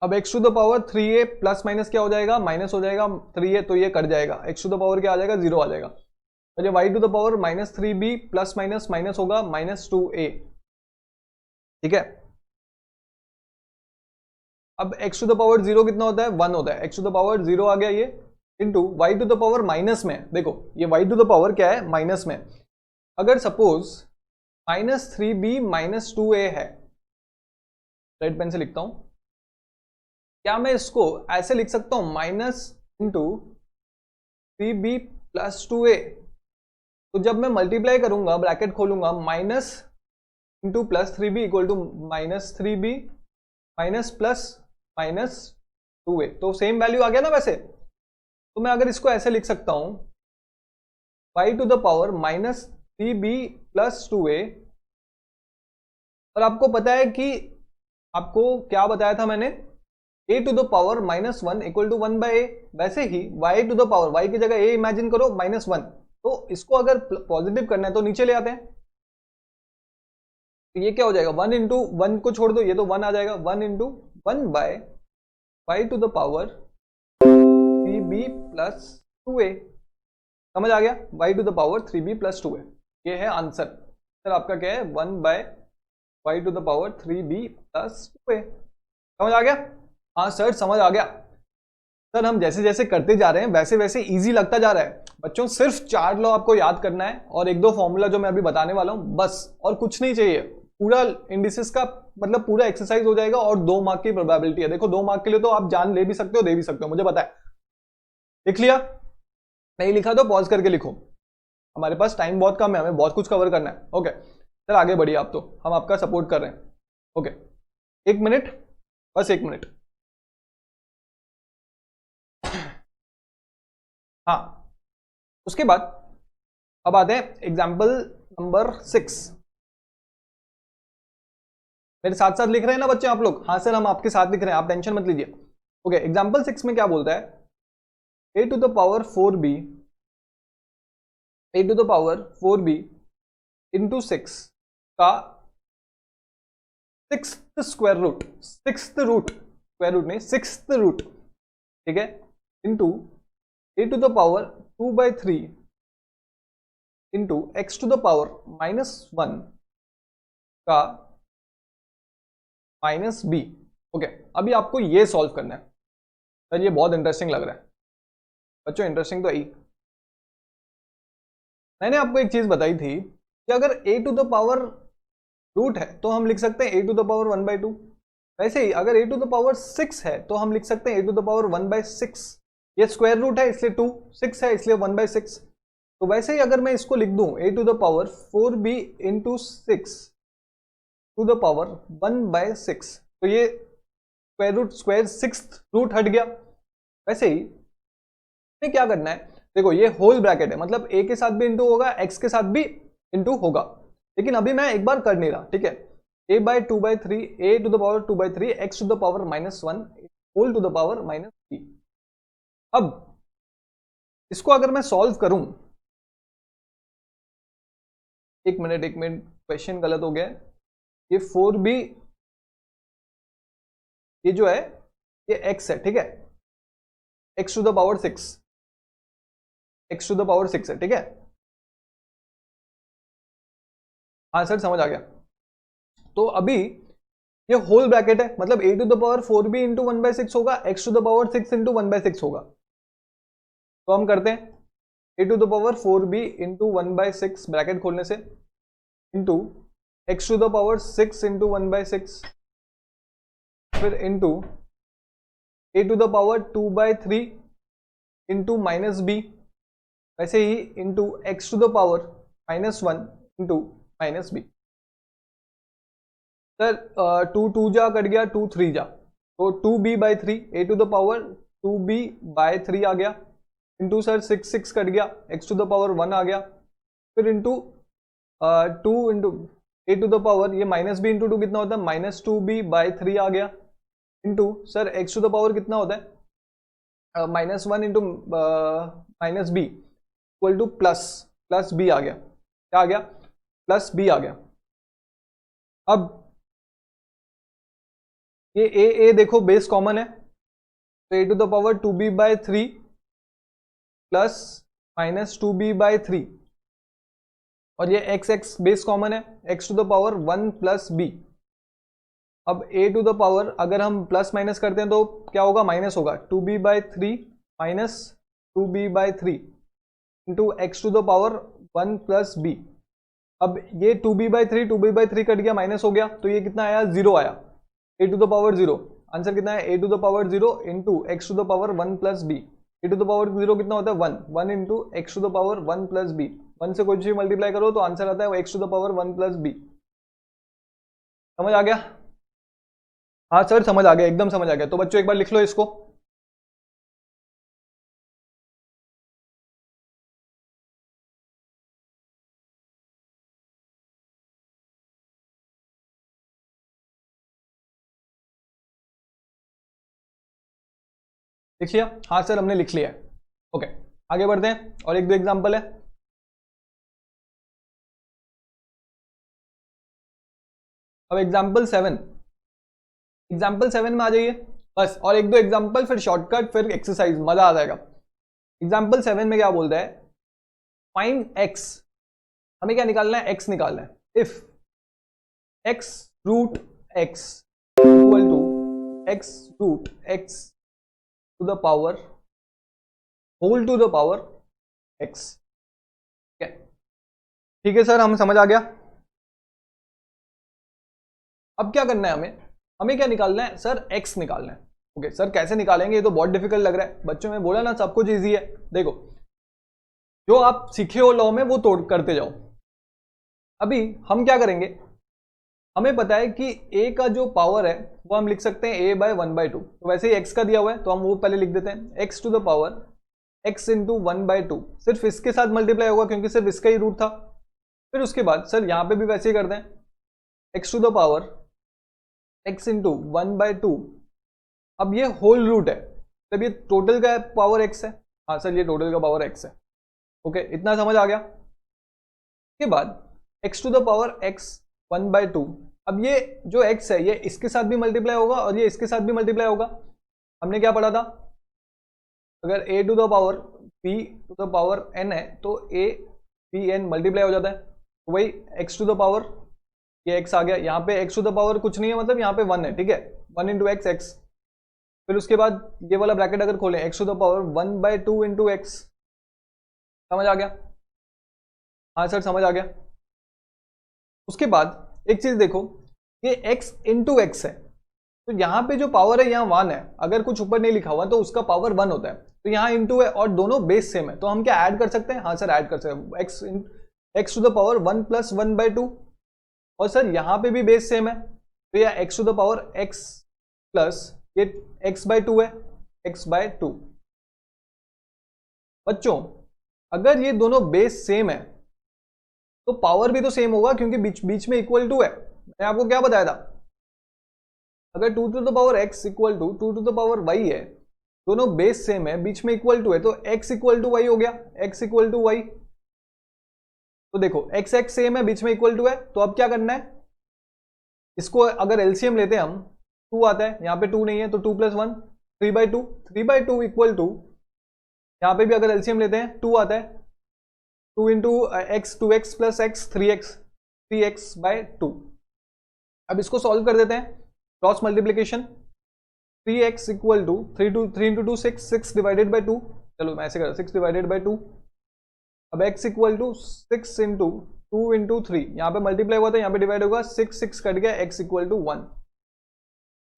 अब x to the power 3a plus minus क्या हो जाएगा, माइनस हो जाएगा 3a, तो ये कट जाएगा, x टू द पावर क्या आ जाएगा, 0 आ जाएगा। तो ये y to the power minus 3b plus minus minus होगा माइनस 2a, ठीक है। अब x टू द पावर 0 कितना होता है, 1 होता है, x टू द पावर 0 आ गया ये, into y to the power minus में, देखो ये y टू द पावर क्या है, माइनस में। अगर suppose minus 3b minus 2a है, रेड पेन से लिखता हूं, क्या मैं इसको ऐसे लिख सकता हूं, minus into 3b plus 2a। तो जब मैं मल्टीप्लाई करूंगा, ब्रैकेट खोलूंगा, minus into plus 3b equal to minus 3b minus plus minus 2a, तो सेम वैल्यू आ गया ना वैसे। तो मैं अगर इसको ऐसे लिख सकता हूं, y to the power minus 3b plus 2a। और आपको पता है कि आपको क्या बताया था मैंने, a to the power minus 1 equal to 1 by a. वैसे ही y to the power, y की जगह a इमेजिन करो माइनस 1, तो इसको अगर पॉजिटिव करना है तो नीचे ले आते हैं, तो ये क्या हो जाएगा, 1 इंटू 1 को छोड़ दो, ये तो 1 आ जाएगा, 1 into 1 by y to the power 3b plus 2a। समझ आ गया, y to the power 3b plus 2a, ये है आंसर। सर आपका क्या है, 1 by y to the power 3b plus 2a। समझ आ गया? हाँ सर समझ आ गया। सर हम जैसे जैसे करते जा रहे हैं वैसे वैसे इजी लगता जा रहा है। बच्चों सिर्फ 4 लॉ आपको याद करना है और एक दो फॉर्मूला जो मैं अभी बताने वाला हूं, बस, और कुछ नहीं चाहिए। पूरा इंडिसेस का मतलब पूरा एक्सरसाइज हो जाएगा और 2 मार्क की प्रोबेबिलिटी है। देखो 2 मार्क के लिए तो आप जान ले भी सकते हो, दे भी सकते हो, मुझे पता है। लिख लिया? नहीं लिखा तो पॉज करके लिखो, हमारे पास टाइम बहुत कम है, हमें बहुत कुछ कवर करना है। ओके सर आगे बढ़िए आप, तो हम आपका सपोर्ट कर रहे हैं। ओके 1 मिनट, बस 1 मिनट। हाँ उसके बाद अब आते हैं एग्जाम्पल नंबर 6। मेरे साथ साथ लिख रहे हैं ना बच्चे आप लोग? हाँ सर हम आपके साथ लिख रहे हैं, आप टेंशन मत लीजिए। ओके एग्जाम्पल 6 में क्या बोलता है, a to the power 4b, a to the power 4b into 6 का 6th square root, 6th root, square root नहीं 6th रूट, ठीक है, into a to the power 2/3 into x to the power -1 का -b। Okay अभी आपको ये solve करना है। सर ये बहुत इंटरेस्टिंग लग रहा है बच्चों, इंटरेस्टिंग तो आई। मैंने आपको एक चीज बताई थी कि अगर a to the power root है तो हम लिख सकते हैं a टू द पावर 1/2। वैसे ही अगर a टू द पावर 6 है तो हम लिख सकते हैं a टू द पावर 1/6। ये स्क्वायर रूट है इसलिए 2, 6 है इसलिए 1/6। तो वैसे ही अगर मैं इसको लिख दूं a to the power 4b into 6 to the power 1/6, तो ये square root, square 6th root हट गया। वैसे ही क्या करना है, देखो ये होल ब्रैकेट है, मतलब a के साथ भी इंटू होगा, x के साथ भी इंटू होगा, लेकिन अभी मैं एक बार कर नहीं रहा, ठीक है। a/2/3, a to the power 2/3 x to the power -1 whole to the power -3। अब इसको अगर मैं सॉल्व करूं, एक मिनट क्वेश्चन गलत हो गया है। ये 4b, ये जो है ये x है, ठीक है, x to the power 6, x to the power 6 है, ठीक है। हाँ सर समझ आ गया। तो अभी ये होल ब्रैकेट है, मतलब a to the power 4b into 1/6 होगा, x to the power 6 into 1/6 होगा। तो हम करते हैं a to the power 4b into 1/6 bracket खोलने से into x to the power 6 into 1/6, फिर into a to the power 2/3 into minus b, वैसे ही into x to the power -1 into minus b। Sir 2 जा कट गया, 2 3 जा, तो 2b/3 a to the power 2b/3 आ गया, इंटू सर 6 कट गया, x टू द पावर 1 आ गया, फिर into 2 into a to the power ये माइनस बी इंटू 2 कितना होता है, -2b/3 आ गया, into sir x to the power कितना होता है, -1 into minus b equal to plus b आ गया। क्या आ गया? प्लस बी आ गया। अब ये ए देखो बेस कॉमन है, तो a to the power 2b/3 plus -2b/3, और ये x बेस कॉमन है, x to the power 1 plus b। अब a टू द पावर अगर हम प्लस माइनस करते हैं तो क्या होगा, माइनस होगा, 2b/3 minus 2b/3 into x to the power 1 plus b। अब ये 2b/3 कट गया, माइनस हो गया, तो ये कितना आया, 0 आया, a to the power 0। Answer कितना है, a to the power 0 into x to the power 1 plus b। a to the power 0 कितना होता है, 1 into x to the power 1 plus b। 1 से कोई चीज मल्टीप्लाई करो तो आंसर आता है x to the power 1 plus b। समझ आ गया? हाँ सर समझ आ गया, एकदम समझ आ गया। तो बच्चों एक बार लिख लो इसको। लिख लिया? हाँ सर हमने लिख लिया है। ओके आगे बढ़ते हैं, और एक दो एग्जांपल है। अब एग्जांपल 7 में आ जाइए बस, और एक दो एग्जांपल फिर शॉर्टकट फिर एक्सरसाइज, मजा आ जाएगा। एग्जांपल 7 में क्या बोलता है, फाइंड x। हमें क्या निकालना है, x निकालना है। If x root x equal to x root x to the power whole to the power x। ठीक है सर, हमें समझ आ गया। अब क्या करना है, हमें क्या निकालना है सर, x निकालना है। ओके सर कैसे निकालेंगे, ये तो बहुत डिफिकल्ट लग रहा है। बच्चों में बोला ना सब कुछ इजी है। देखो जो आप सीखे हो लॉ में वो तोड़ करते जाओ। अभी हम क्या करेंगे, हमें पता है कि a का जो पावर है वो हम लिख सकते हैं a/1/2। तो वैसे ही x का दिया हुआ है तो हम वो पहले लिख देते हैं, x to the power x into 1/2। सिर्फ इसके साथ मल्टीप्लाई होगा क्योंकि सिर्फ इसका ही रूट था। फिर उसके बाद सर यहाँ पे भी वैसे ही करते हैं, x to the power x into 1/2। अब ये होल रूट है, तब ये टोटल का पावर x है। हाँ सर ये टोटल का पावर x है। ओके इतना समझ आ गया। के बाद x to the power x 1/2। अब ये जो x है ये इसके साथ भी मल्टीप्लाई होगा और ये इसके साथ भी मल्टीप्लाई होगा। हमने क्या पढ़ा था, अगर a to the power p to the power n है तो a p n मल्टीप्लाई हो जाता है। तो वही x टू द पावर ये x आ गया, यहाँ पे x टू द पावर कुछ नहीं है, मतलब यहाँ पे 1 है, ठीक है, 1 इंटू एक्स एक्स। फिर उसके बाद ये वाला ब्रैकेट अगर खोलें, x to the power 1/2 into X. समझ आ गया? हाँ सर समझ आ गया। उसके बाद एक चीज देखो, ये x इंटू एक्स है, तो यहाँ पे जो पावर है यहाँ 1 है, अगर कुछ ऊपर नहीं लिखा हुआ तो उसका पावर 1 होता है। तो यहाँ इंटू है और दोनों बेस सेम है, तो हम क्या ऐड कर सकते हैं? हाँ सर ऐड कर सकते हैं, x to the power 1 plus 1/2। और सर यहाँ पे भी बेस सेम है, तो यह x to the power x plus ये x/2 है, x/2। बच्चों अगर ये दोनों बेस सेम है तो पावर भी तो सेम होगा, क्योंकि बीच में इक्वल टू है। मैंने आपको क्या बताया था, अगर 2 to the power x equal to 2 to the power y है, दोनों बेस सेम है, बीच में इक्वल टू है, तो x इक्वल टू y हो गया, x इक्वल टू y। तो देखो x x सेम है, बीच में इक्वल टू है, तो अब क्या करना है, इसको अगर एलसीएम लेते हैं हम, 2 आता है, यहाँ पे 2 नहीं है तो 2 + 1 3/2 इक्वल टू यहाँ पे भी अगर एलसीएम लेते हैं 2 आता है, 2 into X 2x plus X 3x by 2। अब इसको सॉल्व कर देते हैं, cross multiplication 3x equal to 3 into 2 6 divided by 2, चलो मैं ऐसे कर 6 डिवाइडेड बाई 2। अब x equal to 6 into 2 into 3, यहाँ पे मल्टीप्लाई हुआ था, यहाँ पे डिवाइड होगा, 6 कट गया, x इक्वल टू 1।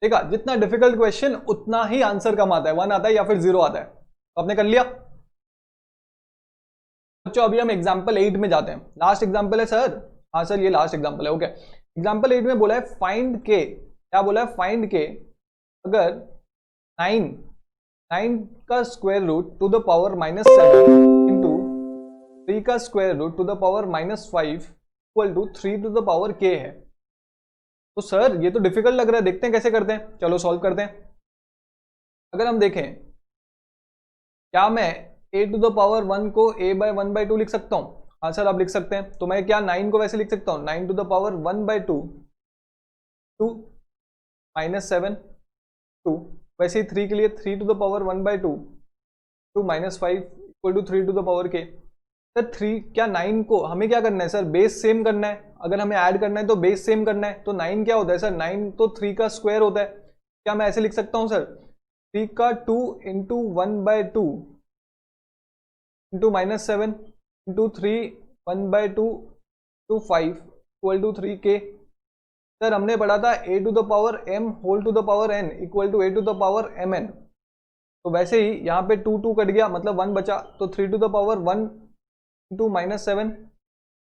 देखा, जितना डिफिकल्ट क्वेश्चन उतना ही आंसर कम आता है, 1 आता है या फिर 0 आता है। तो आपने कर लिया बच्चों। अभी हम एग्जाम्पल 8 में जाते हैं, लास्ट एग्जाम्पल है सर। हाँ सर ये लास्ट एग्जाम्पल है, ओके। एग्जाम्पल 8 में बोला है फाइंड के, क्या बोला है, फाइंड के अगर 9 का square root to the power -7 into 3 का square root to the power -5 equal to 3 to the power k है। तो सर ये तो डिफिकल्ट लग रहा है, देखते हैं कैसे करते हैं, चलो सॉल्व करते हैं। अगर हम देखें, क्या मैं a टू द पावर 1 को a बाय 1/2 लिख सकता हूं? हाँ सर आप लिख सकते हैं। तो मैं क्या 9 को वैसे लिख सकता हूं, 9 टू द पावर 1/2 2 -7 2, वैसे ही 3 के लिए 3 to the power 1/2 2 -5 equal to 3 to the power k। Sir 3 क्या 9 को हमें क्या करना है सर, बेस सेम करना है। अगर हमें ऐड करना है तो बेस सेम करना है। तो 9 क्या होता है सर, 9 तो 3 का स्क्वायर होता है। क्या मैं ऐसे लिख सकता हूं सर, 3 का 2 into 1/2 into -7 into 3 1/2 to 5 equal to 3k। Sir हमने पढ़ा था a to the power m whole to the power n equal to a to the power mn। तो वैसे ही यहाँ पे 2 कट गया, मतलब 1 बचा, तो 3 to the power 1 into -7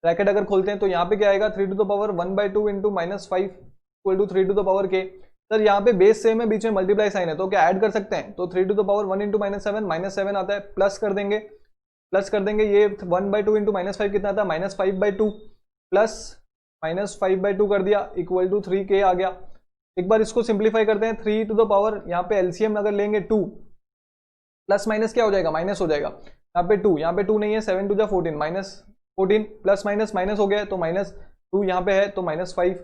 bracket अगर खोलते हैं तो यहाँ पे क्या आएगा, 3 to the power 1/2 into -5 equal to 3 to the power k। Sir यहाँ पे बेस सेम है, बीच में मल्टीप्लाई साइन है, तो क्या ऐड कर सकते हैं? तो 3 टू द पावर 1 इंटू -7 आता है, प्लस कर देंगे ये 1/2 इंटू -5 कितना आता है, -5/2 प्लस -5/2 कर दिया इक्वल टू 3k आ गया। एक बार इसको सिंप्लीफाई करते हैं, 3 टू द पावर, यहाँ पे एलसीएम अगर लेंगे 2 प्लस माइनस क्या हो जाएगा, माइनस हो जाएगा। यहाँ पे 2 नहीं है, 7 टू द 14 -14 प्लस माइनस हो गया, तो -2 यहाँ पे है, तो -5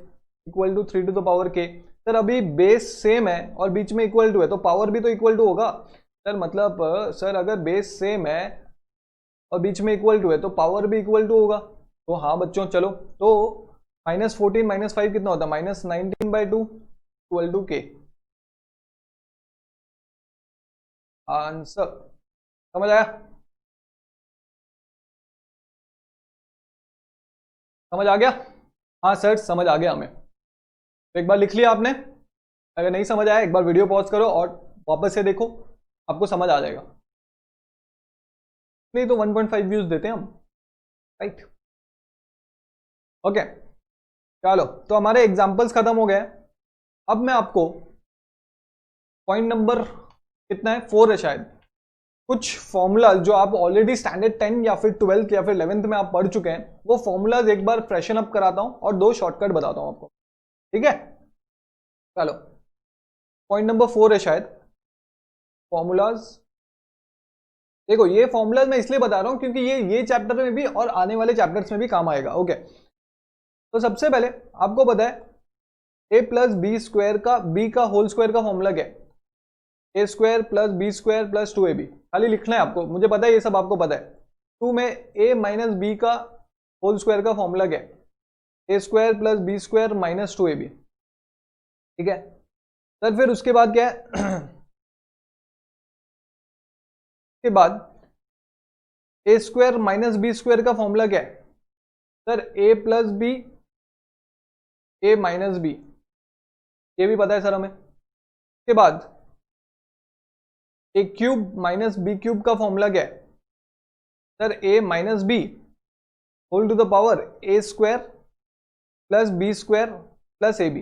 equal to 3 to the power k। Sir अभी बेस सेम है और बीच में इक्वल टू है, तो पावर भी तो इक्वल टू होगा सर। मतलब सर अगर बेस सेम है और बीच में इक्वल टू है तो पावर भी इक्वल टू होगा। तो हाँ बच्चों चलो, तो -14 -5 कितना होता है, -19/2 इक्वल टू k। आंसर समझ आया? समझ आ गया? हाँ सर समझ आ गया हमें। तो एक बार लिख लिया आपने, अगर नहीं समझ आया एक बार वीडियो पॉज करो और वापस से देखो, आपको समझ आ जाएगा। नहीं तो 1.5 व्यूज देते हैं हम, राइट? ओके चलो, तो हमारे एग्जाम्पल्स खत्म हो गए। अब मैं आपको पॉइंट नंबर कितना है, 4 है शायद, कुछ फॉर्मूला जो आप ऑलरेडी स्टैंडर्ड 10 या फिर 12th या फिर 11th में आप पढ़ चुके हैं, वो फॉर्मूलाज एक बार फ्रेशन अप कराता हूं और 2 शॉर्टकट बताता हूं आपको, ठीक है? चलो पॉइंट नंबर 4 है शायद, फॉर्मूलाज। देखो ये फॉर्मूलाज मैं इसलिए बता रहा हूं क्योंकि ये चैप्टर में भी और आने वाले चैप्टर्स में भी काम आएगा। ओके, तो सबसे पहले आपको पता है a प्लस बी स्क्वायर का b का होल स्क्वायर का फॉर्मूला क्या है, a square plus B square plus 2ab। खाली लिखना है आपको, मुझे पता है ये सब आपको पता है। 2 में a माइनस बी का होल स्क्वायर का फॉर्मूला क्या है, a square plus B square minus 2ab, ठीक है सर। फिर उसके बाद क्या है के बाद A square minus B square का फॉर्मूला क्या है sir, A plus B A minus B, ये भी पता है सर हमें। के बाद A cube minus B cube का फॉर्मूला क्या है sir, A minus B whole to the power A square plus B square plus A B.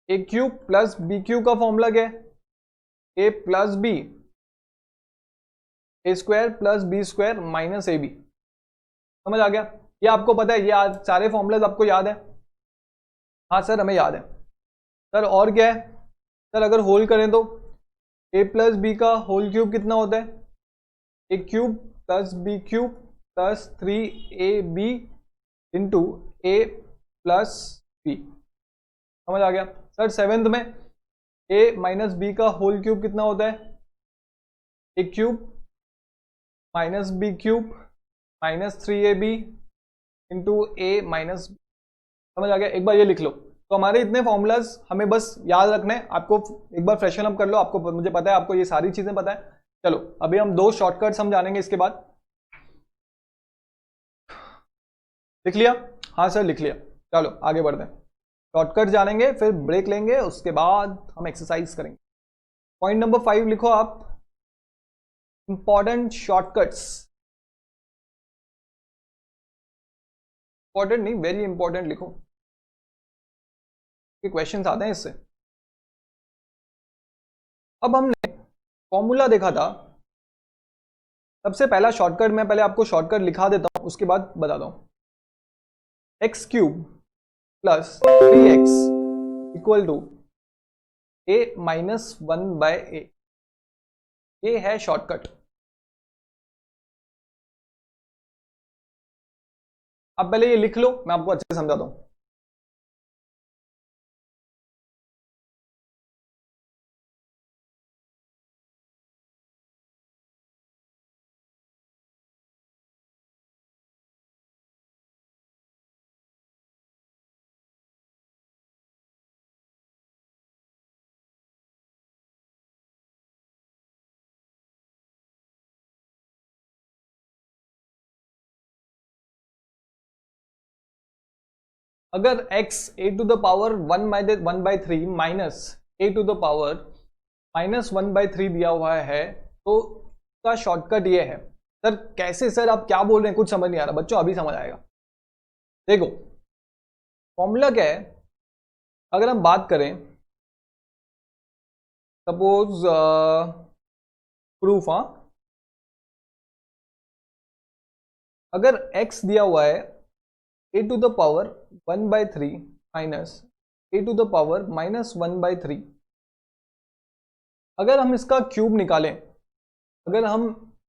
A cube plus B cube का फॉर्मूला क्या है, A plus B A square plus B square minus A B. समझ आ गया? ये आपको पता है, ये सारे फॉर्मूलाज आपको याद है? हाँ सर हमें याद है सर। और क्या है सर, अगर होल करें तो ए प्लस बी का होल क्यूब कितना होता है, a cube plus B cube plus 3ab into a plus b. समझ आ गया सर? 7th में ए माइनस बी का होल क्यूब कितना होता है, a cube minus B cube minus 3ab into a minus, समझ आ गया। एक बार ये लिख लो। तो हमारे इतने फॉर्मूलाज हमें बस याद रखने हैं, आपको एक बार फ्रेशन अप कर लो, आपको, मुझे पता है आपको ये सारी चीजें पता है। चलो अभी हम दो शॉर्टकट्स हम जानेंगे इसके बाद। लिख लिया? हाँ सर लिख लिया। चलो आगे बढ़ते हैं, शॉर्टकट जानेंगे, फिर ब्रेक लेंगे, उसके बाद हम एक्सरसाइज करेंगे। पॉइंट नंबर 5 लिखो आप, इंपॉर्टेंट शॉर्टकट्स। इंपॉर्टेंट नहीं, वेरी इंपॉर्टेंट लिखो, क्वेश्चंस आते हैं इससे। अब हमने फॉर्मूला देखा था, सबसे पहला शॉर्टकट, मैं पहले आपको शॉर्टकट लिखा देता हूं, उसके बाद बताता हूं। X cube plus 3x equal to A minus 1/a, ये है शॉर्टकट। अब पहले ये लिख लो, मैं आपको अच्छे से समझाता हूं। अगर x a to the power 1/3 minus a to the power -1/3 दिया हुआ है, तो उसका शॉर्टकट ये है। सर कैसे सर, आप क्या बोल रहे हैं, कुछ समझ नहीं आ रहा बच्चों, अभी समझ आएगा। देखो फॉर्मूला क्या है, अगर हम बात करें सपोज प्रूफ, हाँ, अगर x दिया हुआ है a to the power 1/3 minus a to the power -1/3, अगर हम इसका क्यूब निकालें, अगर हम,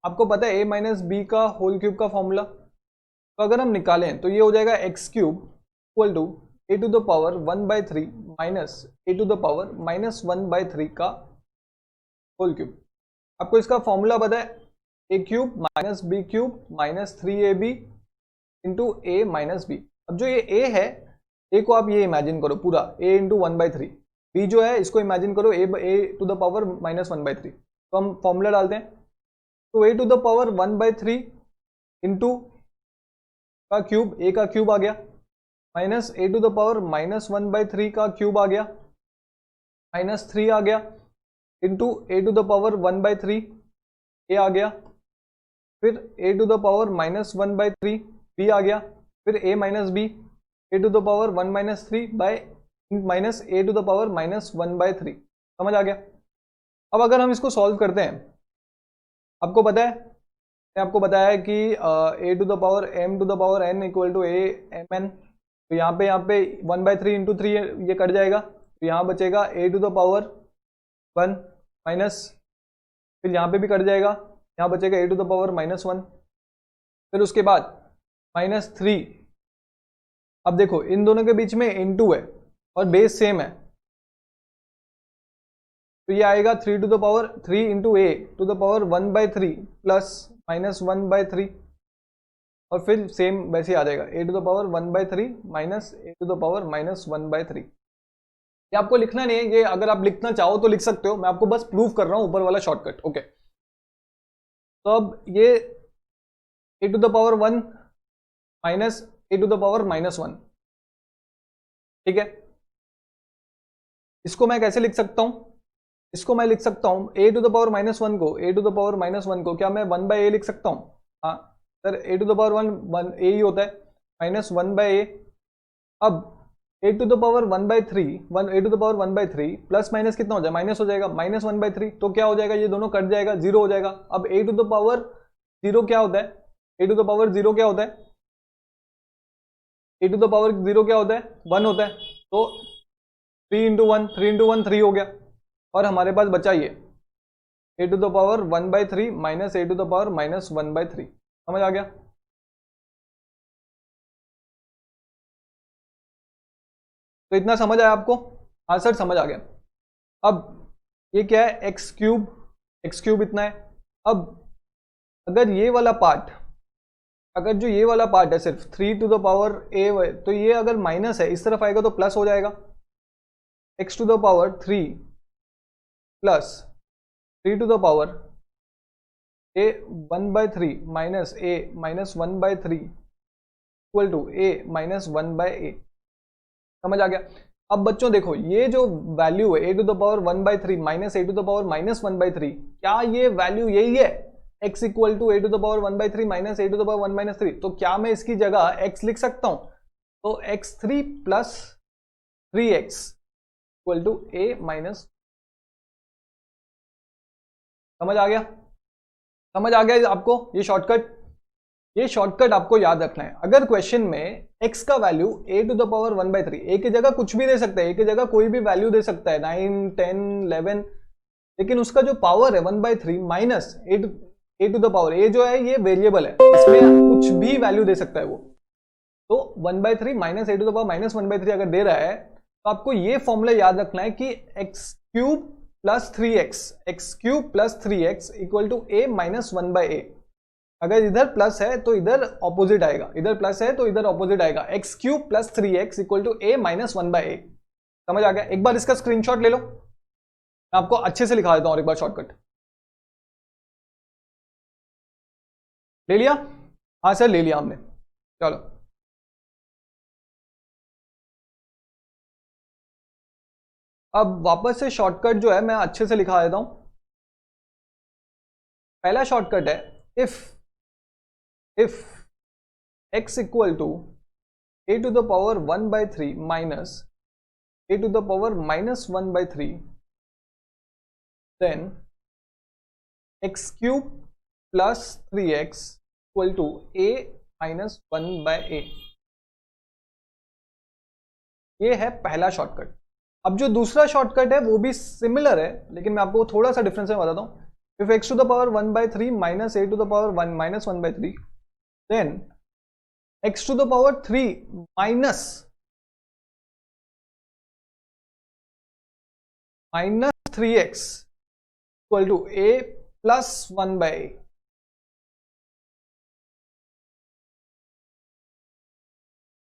आपको पता है a माइनस बी का होल क्यूब का फॉर्मूला, तो अगर हम निकालें तो ये हो जाएगा x cube equal to a to the power 1/3 minus a to the power -1/3 का होल क्यूब। आपको इसका फॉर्मूला पता है, a cube minus B cube minus 3ab into a minus b. अब जो ये a है, a को आप ये इमेजिन करो पूरा a इंटू 1/3, b जो है इसको इमेजिन करो a टू द पावर -1/3। तो हम फॉर्मूला डालते हैं, तो a to the power 1/3 into का क्यूब, a का क्यूब आ गया, minus a to the power -1/3 का क्यूब आ गया, -3 आ गया, into a to the power 1/3 a आ गया, फिर a to the power -1/3 b आ गया, फिर a minus b, a to the power 1-3 by minus a to the power -1/3। समझ आ गया? अब अगर हम इसको सॉल्व करते हैं, आपको पता है, मैंने आपको बताया है कि a to the power m to the power n equal to a mn, तो यहाँ पे 1/3 इंटू 3 ये कट जाएगा, तो यहाँ बचेगा a to the power 1 minus, फिर यहाँ पे भी कट जाएगा, यहाँ बचेगा a टू द पावर -1, फिर उसके बाद -3। अब देखो इन दोनों के बीच में इंटू है और बेस सेम है, तो ये आएगा 3 to the power 3 into a to the power 1/3 plus -1/3, और फिर सेम वैसे आ जाएगा a to the power 1/3 minus a to the power -1/3। ये आपको लिखना नहीं है, ये अगर आप लिखना चाहो तो लिख सकते हो, मैं आपको बस प्रूफ कर रहा हूं ऊपर वाला शॉर्टकट। ओके, तो अब ये a to the power 1 minus a to the power -1, ठीक है। इसको मैं कैसे लिख सकता हूं, इसको मैं लिख सकता हूं a टू द पावर -1 को, a टू द पावर -1 को क्या मैं 1/a लिख सकता हूं? हाँ sir, a to the power 1 a ही होता है, -1/a। अब a to the power 1/3 a to the power 1/3 plus minus कितना हो जाएगा, माइनस हो जाएगा, -1/3, तो क्या हो जाएगा, ये दोनों कट जाएगा, 0 हो जाएगा। अब a टू द पावर 0 क्या होता है, a टू द पावर 0 क्या होता है, a टू द पावर 0 क्या होता है, 1 होता है, तो 3 इंटू 1 3 हो गया, और हमारे पास बचा ये a to the power 1/3 minus a to the power -1/3। समझ आ गया? तो इतना समझ आया आपको? हाँ सर समझ आ गया। अब ये क्या है, एक्स क्यूब इतना है। अब अगर ये वाला पार्ट, अगर जो ये वाला पार्ट है सिर्फ 3 टू द पावर ए, तो ये अगर माइनस है इस तरफ आएगा तो प्लस हो जाएगा, X to the power 3 plus 3 to the power A 1/3 minus A minus 1/3 equal to A minus 1/a। समझ आ गया? अब बच्चों देखो, ये जो वैल्यू है a to the power 1/3 minus a to the power minus 1/3, क्या ये वैल्यू यही है, x equal to a to the power 1/3 minus a to the power 1 minus 3? तो क्या मैं इसकी जगह x लिख सकता हूं? तो x3 plus 3x equal to a minus. समझ आ गया? समझ आ गया आपको ये शॉर्टकट? ये शॉर्टकट आपको याद रखना है। अगर क्वेश्चन में x का value a to the power 1/3, a की जगह कुछ भी दे सकता है, a की जगह कोई भी वैल्यू दे सकता है, 9, 10, 11, लेकिन उसका जो पावर है 1/3 minus a to the power, a जो है ये वेरिएबल है, इसमें कुछ भी वैल्यू दे सकता है वो। तो 1/3 minus a to the power minus 1/3 अगर दे रहा है तो आपको ये फॉर्मूला याद रखना है कि x cube plus 3x equal to a minus 1/a। अगर इधर प्लस है तो इधर ऑपोजिट आएगा, इधर प्लस है तो इधर ऑपोजिट आएगा, x cube plus 3x equal to a minus 1/a। समझ आ गया? एक बार इसका स्क्रीनशॉट ले लो, मैं आपको अच्छे से लिखा देता हूं और एक बार शॉर्टकट ले लिया? हाँ सर ले लिया हमने। चलो अब वापस से शॉर्टकट जो है मैं अच्छे से लिखा देता हूं। पहला शॉर्टकट है if x equal to a to the power 1/3 minus a to the power minus 1/3, then x cube plus 3x equal to a minus 1/a। ये है पहला शॉर्टकट। अब जो दूसरा शॉर्टकट है वो भी सिमिलर है, लेकिन मैं आपको थोड़ा सा डिफरेंस में बताता हूं। If x to the power 1/3 minus a to the power 1 minus 1/3, then x to the power 3 minus 3x equal to a plus 1/a।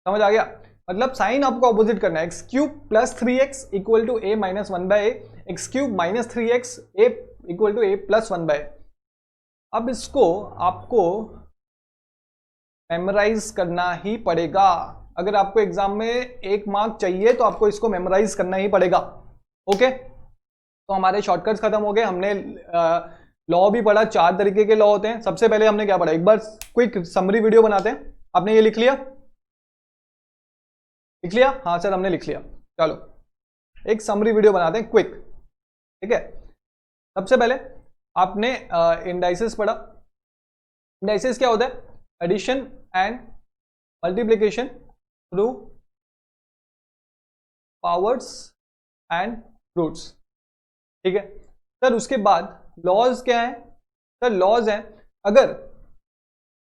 समझ आ गया? मतलब साइन आपको ऑपोजिट करना है, x cube plus 3x equal to a minus 1/a, x cube minus 3x a equal to a plus 1/a। अब इसको आपको मेमोराइज करना ही पड़ेगा। अगर आपको एग्जाम में 1 मार्क चाहिए तो आपको इसको मेमोराइज करना ही पड़ेगा। ओके, तो हमारे शॉर्टकट्स खत्म हो गए। हमने लॉ भी पढ़ा, 4 तरीके के लॉ होते हैं। सबसे पहले हमने क्या पढ़ा, एक बार क्विक समरी वीडियो बनाते हैं। आपने ये लिख लिया? लिख लिया? हाँ सर हमने लिख लिया। चलो एक समरी वीडियो बनाते हैं क्विक, ठीक है। सबसे पहले आपने इंडाइसेस पढ़ा। इंडाइसेस क्या होता है? Addition and multiplication through powers and roots, ठीक है सर। उसके बाद लॉज क्या है सर? लॉज है अगर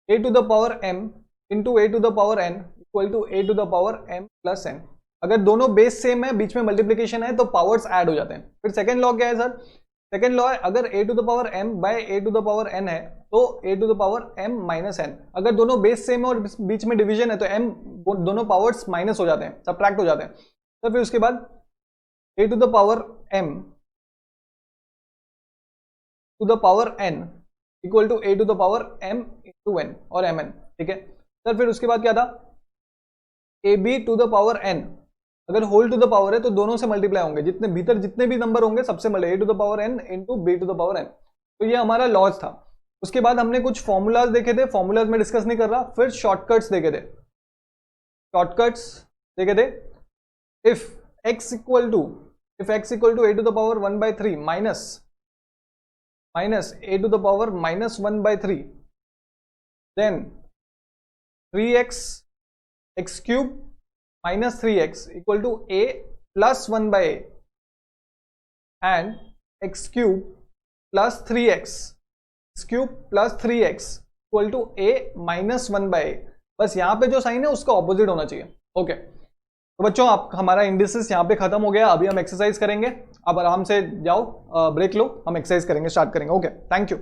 a to the power m into a to the power n equal to a to the power m plus n, अगर दोनों बेस सेम है, बीच में मल्टीप्लिकेशन है, तो पावर्स ऐड हो जाते हैं। फिर सेकंड लॉ क्या है सर? सेकंड लॉ है अगर a to the power m by a to the power n है तो a to the power m minus n। अगर दोनों बेस सेम है और बीच में डिवीजन है तो m दोनों पावर्स माइनस हो जाते हैं, सबट्रैक्ट हो जाते हैं। तो फिर उसके बाद a to the power m to the power n equal to a to the power m into n और mn, ठीक है सर। फिर उसके बाद क्या था? ab to the power n, अगर होल टू द पावर है तो दोनों से मल्टीप्लाई होंगे, जितने भीतर जितने भी नंबर होंगे सबसे multiply, a to the power n into b to the power n। तो ये हमारा लॉज था। उसके बाद हमने कुछ फॉर्मूलाज देखे थे, फॉर्मूलाज में डिस्कस नहीं कर रहा। फिर शॉर्टकट्स देखे थे, शॉर्टकट्स देखे थे। If x equal to a to the power 1/3 minus a to the power minus 1/3, then 3x x cube minus 3x equal to a plus 1/a and x cube plus 3x equal to a minus 1/a। बस यहां पे जो sign है उसका opposite होना चाहिए। Okay, तो बच्चों आप हमारा इंडिसेस यहाँ पे खत्म हो गया। अभी हम एक्सरसाइज करेंगे, आप आराम से जाओ, ब्रेक लो, हम एक्सरसाइज करेंगे, स्टार्ट करेंगे। Okay, thank you.